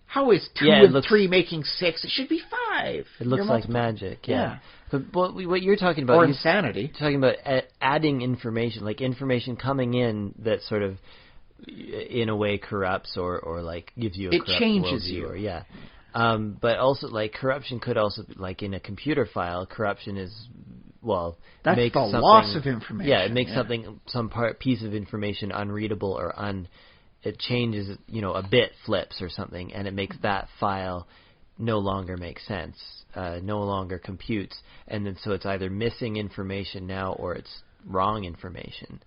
How is 2 and 3 making 6? It should be 5. It looks like magic, yeah. But what you're talking about... Or insanity. You're talking about adding information, like information coming in that sort of, in a way, corrupts or like, gives you a corrupt changes worldview. You. Or, yeah. But also, like, corruption could also, like, in a computer file, corruption is, well... That's the loss of information. Yeah, it makes piece of information unreadable or it changes, a bit flips or something, and it makes that file no longer make sense, no longer computes, and then so it's either missing information now or it's wrong information.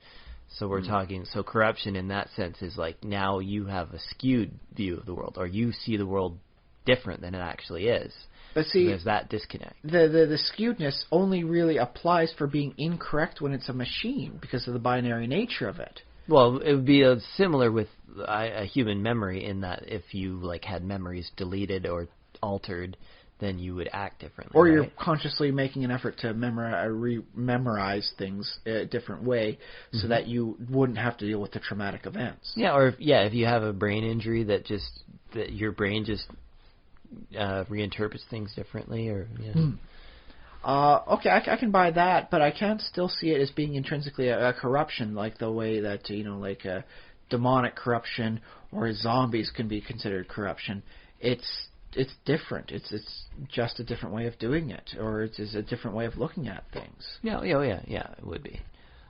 So we're talking, so corruption in that sense is like now you have a skewed view of the world, or you see the world different than it actually is. But see, so there's that disconnect. The skewedness only really applies for being incorrect when it's a machine because of the binary nature of it. Well, it would be similar with a human memory in that if you like had memories deleted or altered, then you would act differently. Or you're consciously making an effort to memorize things a different way so that you wouldn't have to deal with the traumatic events. Yeah, or if you have a brain injury that your brain just reinterprets things differently, or okay, I can buy that, but I can't still see it as being intrinsically a corruption, like the way that like a demonic corruption or zombies can be considered corruption. It's different. It's just a different way of doing it, or it's a different way of looking at things. Yeah, it would be.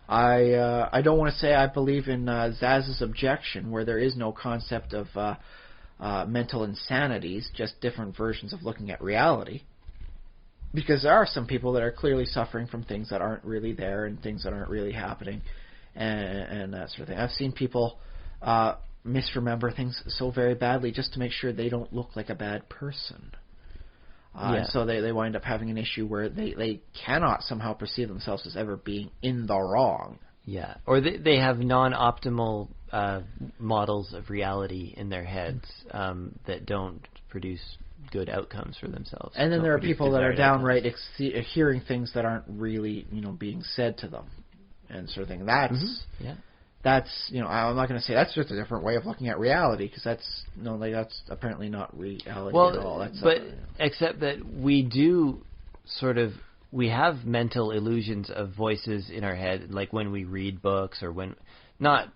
I don't want to say I believe in Zaz's objection, where there is no concept of mental insanities, just different versions of looking at reality. Because there are some people that are clearly suffering from things that aren't really there and things that aren't really happening, and that sort of thing. I've seen people misremember things so very badly just to make sure they don't look like a bad person. So they wind up having an issue where they cannot somehow perceive themselves as ever being in the wrong. Yeah, or they have non-optimal models of reality in their heads that don't produce good outcomes for themselves. And then there are people that are downright hearing things that aren't really, being said to them, and sort of thing. That's I'm not going to say that's just a different way of looking at reality, because that's apparently not reality at all. Except that we do we have mental illusions of voices in our head, like when we read books, or when not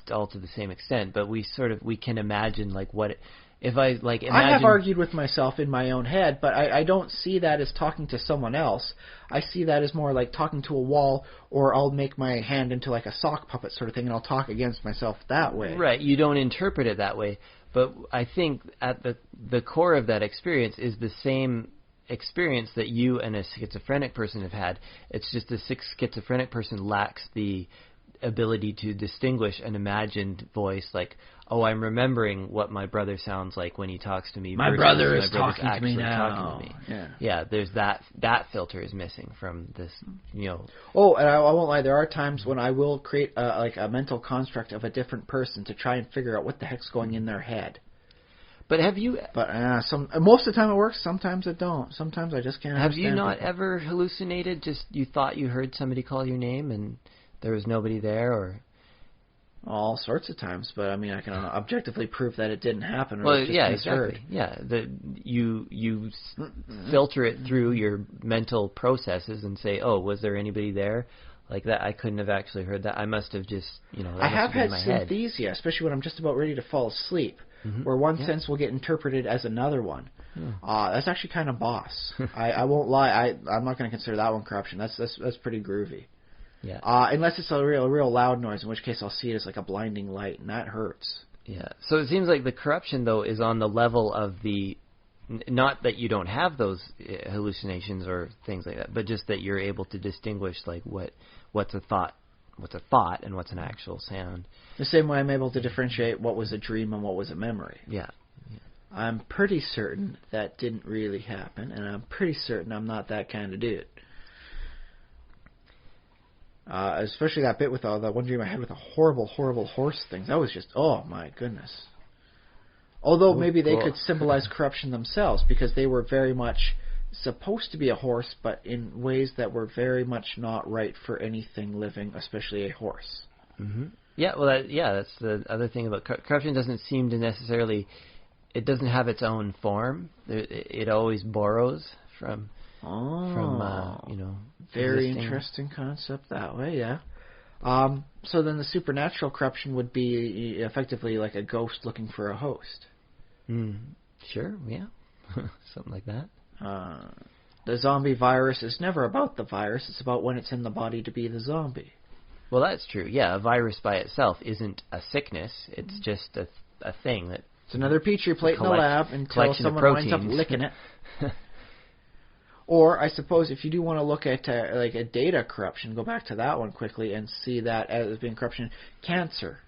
all to the same extent, but we can imagine like what. If I imagine... I have argued with myself in my own head, but I don't see that as talking to someone else. I see that as more like talking to a wall, or I'll make my hand into like a sock puppet sort of thing, and I'll talk against myself that way. Right, you don't interpret it that way, but I think at the core of that experience is the same experience that you and a schizophrenic person have had. It's just the schizophrenic person lacks the ability to distinguish an imagined voice, like, oh, I'm remembering what my brother sounds like when he talks to me. My brother is talking to me now. Yeah, there's that filter is missing from this, Oh, and I won't lie, there are times when I will create a mental construct of a different person to try and figure out what the heck's going in their head. But have you... But most of the time it works, sometimes it don't. Sometimes I just can't Have you not people. ever hallucinated, just you thought you heard somebody call your name and there was nobody there, or... All sorts of times, but I mean, I can objectively prove that it didn't happen. Or well, it just yeah, misheard. Exactly. Yeah, you filter it through your mental processes and say, oh, was there anybody there? Like that, I couldn't have actually heard that. I must have just, I have had synesthesia, especially when I'm just about ready to fall asleep, where one sense will get interpreted as another one. That's actually kind of boss. I won't lie. I'm not going to consider that one corruption. That's pretty groovy. Yeah. Unless it's a real loud noise, in which case I'll see it as like a blinding light, and that hurts. Yeah. So it seems like the corruption, though, is on the level of the... Not that you don't have those hallucinations or things like that, but just that you're able to distinguish like what's a thought and what's an actual sound. The same way I'm able to differentiate what was a dream and what was a memory. Yeah. I'm pretty certain that didn't really happen, and I'm pretty certain I'm not that kind of dude. Especially that bit with that one dream I had with the horrible, horrible horse things. That was just, oh my goodness. Although maybe they could symbolize corruption themselves, because they were very much supposed to be a horse, but in ways that were very much not right for anything living, especially a horse. Mm-hmm. Yeah, well, that's the other thing about corruption. Doesn't seem to necessarily, it doesn't have its own form. It always borrows from very existing. Interesting concept that way, yeah. So then the supernatural corruption would be effectively like a ghost looking for a host. Sure, yeah. Something like that. The zombie virus is never about the virus. It's about when it's in the body to be the zombie. Well, that's true. Yeah, a virus by itself isn't a sickness. It's just a thing that... It's another petri plate in the lab until someone winds up licking it. Or, I suppose, if you do want to look at like a data corruption, go back to that one quickly and see that as being corruption. Cancer.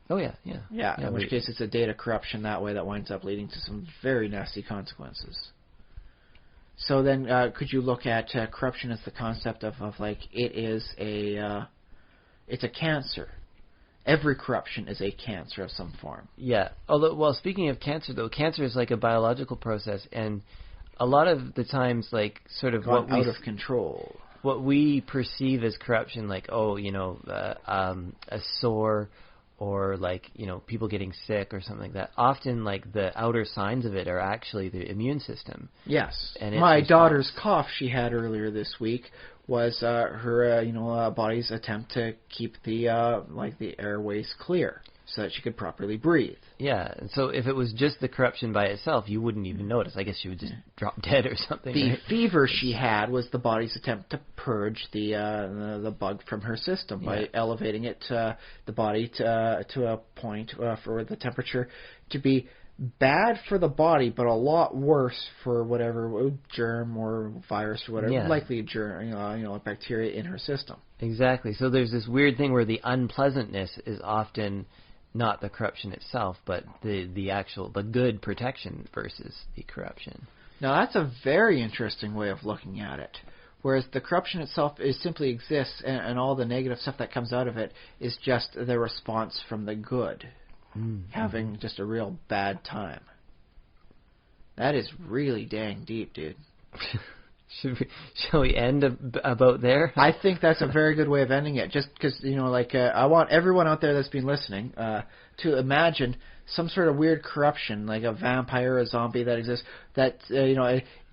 Oh, yeah. Yeah, in which case it's a data corruption that way that winds up leading to some very nasty consequences. So then, could you look at corruption as the concept of like it's a cancer. Every corruption is a cancer of some form. Yeah. Although, well, speaking of cancer, though, cancer is like a biological process, and a lot of the times, like, sort of what out of control. What we perceive as corruption, like, a sore, or like, people getting sick or something like that. Often, like, the outer signs of it are actually the immune system. Yes. And my daughter's cough she had earlier this week was her body's attempt to keep the airways clear so that she could properly breathe. Yeah, and so if it was just the corruption by itself, you wouldn't even notice. I guess she would just drop dead or something. The fever she had was the body's attempt to purge the bug from her system by elevating it, the body to a point for the temperature to be bad for the body, but a lot worse for whatever germ or virus or whatever, likely a germ, a bacteria in her system. Exactly. So there's this weird thing where the unpleasantness is often not the corruption itself, but the good protection versus the corruption. Now that's a very interesting way of looking at it. Whereas the corruption itself simply exists, and all the negative stuff that comes out of it is just the response from the good. Having just a real bad time. That is really dang deep, dude. Shall we end about there? I think that's a very good way of ending it. Just because, I want everyone out there that's been listening to imagine some sort of weird corruption, like a vampire, a zombie that exists, that,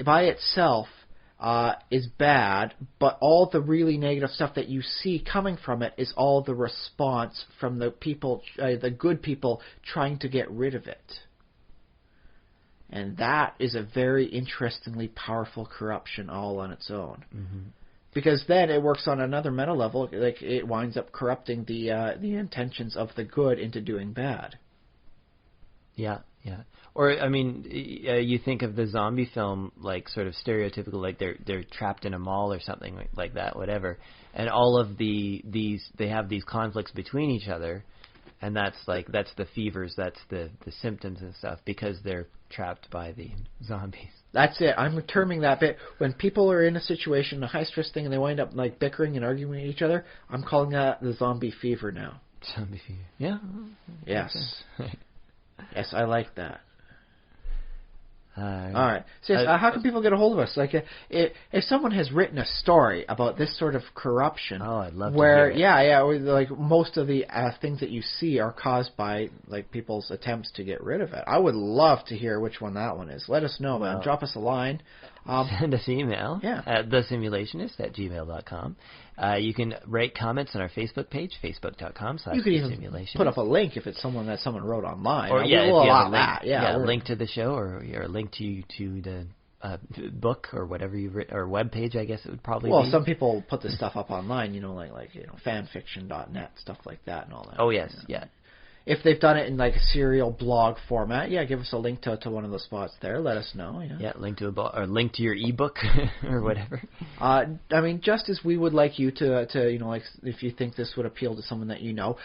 by itself is bad, but all the really negative stuff that you see coming from it is all the response from the people, the good people trying to get rid of it. And that is a very interestingly powerful corruption all on its own. Mm-hmm. Because then it works on another meta level, like it winds up corrupting the intentions of the good into doing bad. Yeah. Or, I mean, you think of the zombie film, like, sort of stereotypical, like they're trapped in a mall or something like that, whatever. And all of they have these conflicts between each other, and that's the fevers, that's the symptoms and stuff, because they're trapped by the zombies. That's it. I'm terming that bit. When people are in a situation, a high-stress thing, and they wind up, like, bickering and arguing with each other, I'm calling that the zombie fever now. Zombie fever. Yeah. Yes. Yes, I like that. All right. So how can people get a hold of us? Like, if someone has written a story about this sort of corruption, I'd love to hear it. Where, like most of the things that you see are caused by like people's attempts to get rid of it. I would love to hear which one that one is. Let us know, man. Drop us a line. Send us an email at thesimulationist@gmail.com. You can rate comments on our Facebook page, facebook.com/thesimulationist. You can even put up a link if it's someone that someone wrote online. Or if you have a link to the show, or a link to the book or whatever you've written, or web page, I guess it would probably be. Well, some people put this stuff up online, like fanfiction.net, stuff like that and all that. Oh, yes, yeah. if they've done it in like a serial blog format, yeah, give us a link to one of the spots there. Let us know. Yeah, link to a blog or link to your ebook or whatever. I mean, just as we would like you to like if you think this would appeal to someone that you know,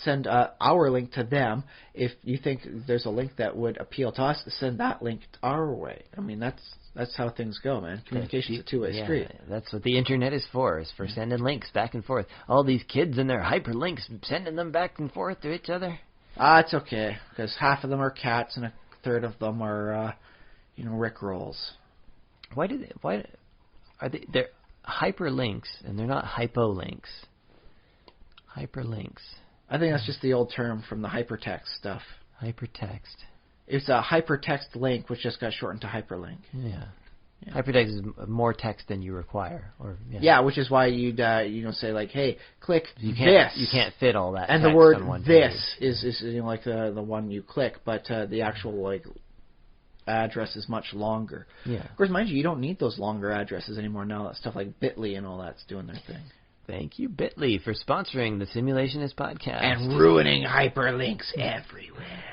send our link to them. If you think there's a link that would appeal to us, send that link our way. I mean, that's how things go, man. Communication's a two-way street. That's what the internet is for sending links back and forth. All these kids and their hyperlinks, sending them back and forth to each other. It's okay, because half of them are cats and a third of them are, Rickrolls. Why are they're hyperlinks and they're not hypolinks? Hyperlinks. I think that's just the old term from the hypertext stuff. Hypertext. It's a hypertext link, which just got shortened to hyperlink. Yeah. Hypertext is more text than you require, which is why you'd say like, hey, click this. You can't fit all that. And text the word on one this page. is like the one you click, but the actual like address is much longer. Yeah. Of course, mind you don't need those longer addresses anymore now. That stuff like Bitly and all that's doing their thing. Thank you, Bitly, for sponsoring the Simulationist podcast and ruining hyperlinks everywhere.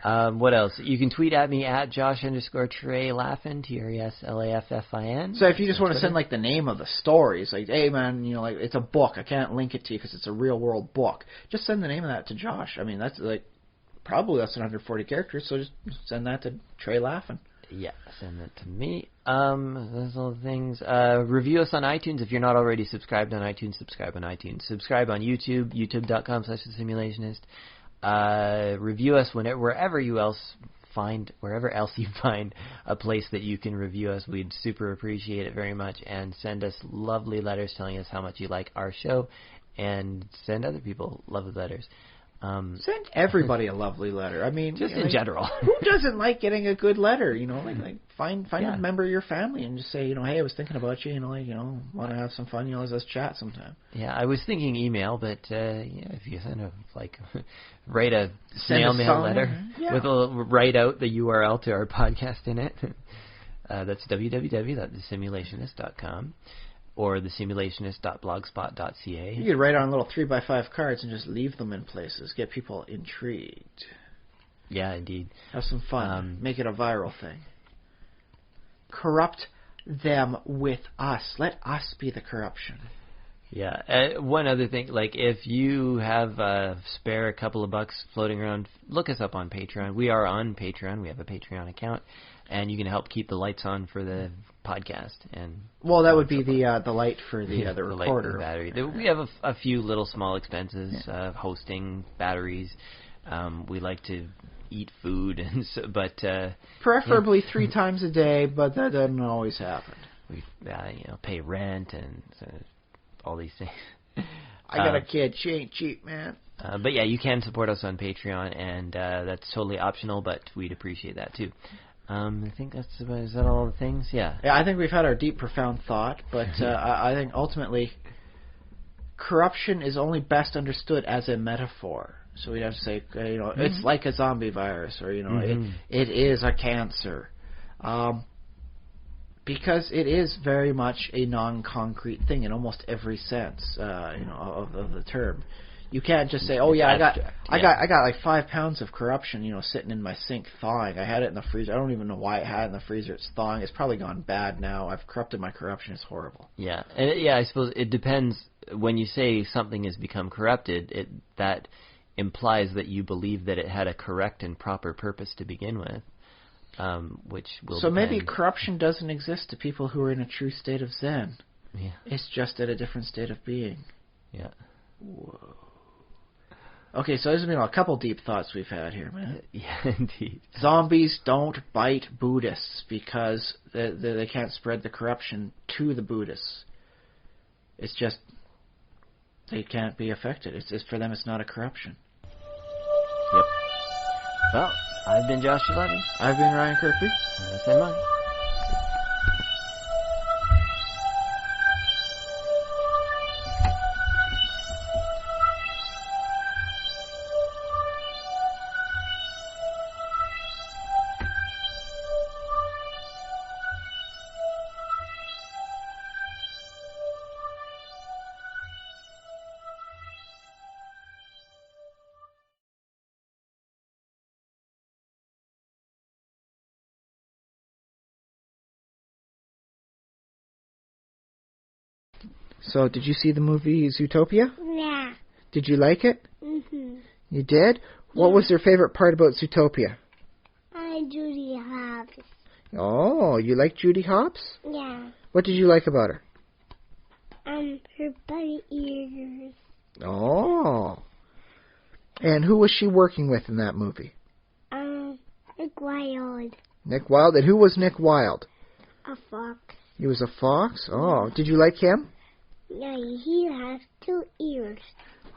What else? You can tweet at me at Josh_Treylaffin, TRESLAFFIN. So if you just want to send like the name of the stories, like, hey man, like it's a book. I can't link it to you because it's a real world book. Just send the name of that to Josh. I mean, that's like probably less than 140 characters. So just send that to Treylaffin. Yeah, send that to me. Those all the things. Review us on iTunes if you're not already subscribed on iTunes. Subscribe on iTunes. Subscribe on YouTube. YouTube.com/thesimulationist. Review us wherever else you find a place that you can review us. We'd super appreciate it very much, and send us lovely letters telling us how much you like our show, and send other people lovely letters. Send everybody a lovely letter. I mean, just in general. Who doesn't like getting a good letter? Like find a member of your family and just say, hey, I was thinking about you. Want to have some fun? Let's chat sometime. Yeah, I was thinking email, but if you send write a snail mail letter with write out the URL to our podcast in it. That's www.thesimulationist.com. Or thesimulationist.blogspot.ca. You could write on little 3x5 cards and just leave them in places. Get people intrigued. Yeah, indeed. Have some fun. Make it a viral thing. Corrupt them with us. Let us be the corruption. Yeah. One other thing, like if you have spare a couple of bucks floating around, look us up on Patreon. We are on Patreon. We have a Patreon account. And you can help keep the lights on for the podcast. That would be the light for the recorder. Light for the battery. We have a few little small expenses, hosting, batteries. We like to eat food, but preferably 3 times a day, but that doesn't always happen. We pay rent and all these things. I got a kid. She ain't cheap, man. But yeah, you can support us on Patreon, and that's totally optional, but we'd appreciate that too. I think is that all the things? Yeah. Yeah, I think we've had our deep, profound thought, but I think ultimately corruption is only best understood as a metaphor. So we'd have to say, it's like a zombie virus, or it is a cancer, because it is very much a non-concrete thing in almost every sense, of the term. You can't just say, "Oh yeah, I got like 5 pounds of corruption, sitting in my sink thawing. I had it in the freezer. I don't even know why I had it in the freezer. It's thawing. It's probably gone bad now. I've corrupted my corruption. It's horrible." Yeah, and I suppose it depends. When you say something has become corrupted, that implies that you believe that it had a correct and proper purpose to begin with, which will. So maybe corruption doesn't exist to people who are in a true state of Zen. Yeah, it's just at a different state of being. Yeah. Whoa. Okay, so there's been a couple deep thoughts we've had here, man. Yeah, indeed. Zombies don't bite Buddhists because they can't spread the corruption to the Buddhists. It's just they can't be affected. It's for them, it's not a corruption. Yep. Well, I've been Josh Treylaffin. I've been Ryan Kirkby. And that's mine. So, did you see the movie Zootopia? Yeah. Did you like it? Mhm. You did? What was your favorite part about Zootopia? Judy Hobbs. Oh, you like Judy Hopps? Yeah. What did you like about her? Her bunny ears. Oh. And who was she working with in that movie? Nick Wilde. Nick Wilde. And who was Nick Wilde? A fox. He was a fox? Oh, did you like him? Yeah, he has 2 ears.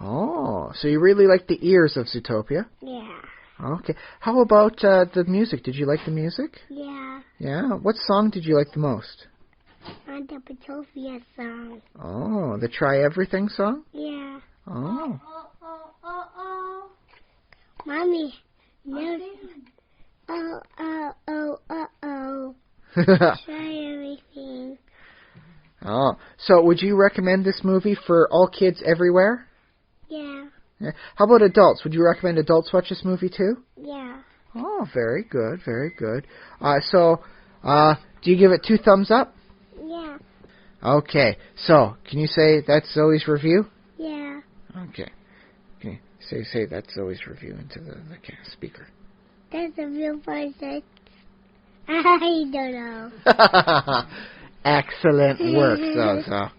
Oh, so you really like the ears of Zootopia? Yeah. Okay. How about the music? Did you like the music? Yeah. Yeah. What song did you like the most? On the Zootopia song. Oh, the Try Everything song? Yeah. Oh. Mommy. No. Oh. Try everything. Oh. So would you recommend this movie for all kids everywhere? Yeah. Yeah. How about adults? Would you recommend adults watch this movie too? Yeah. Oh, very good, very good. Do you give it 2 thumbs up? Yeah. Okay, so, can you say that's Zoe's review? Yeah. Okay. Okay, say that's Zoe's review into the speaker. That's a real person. I don't know. Excellent work, Zozo.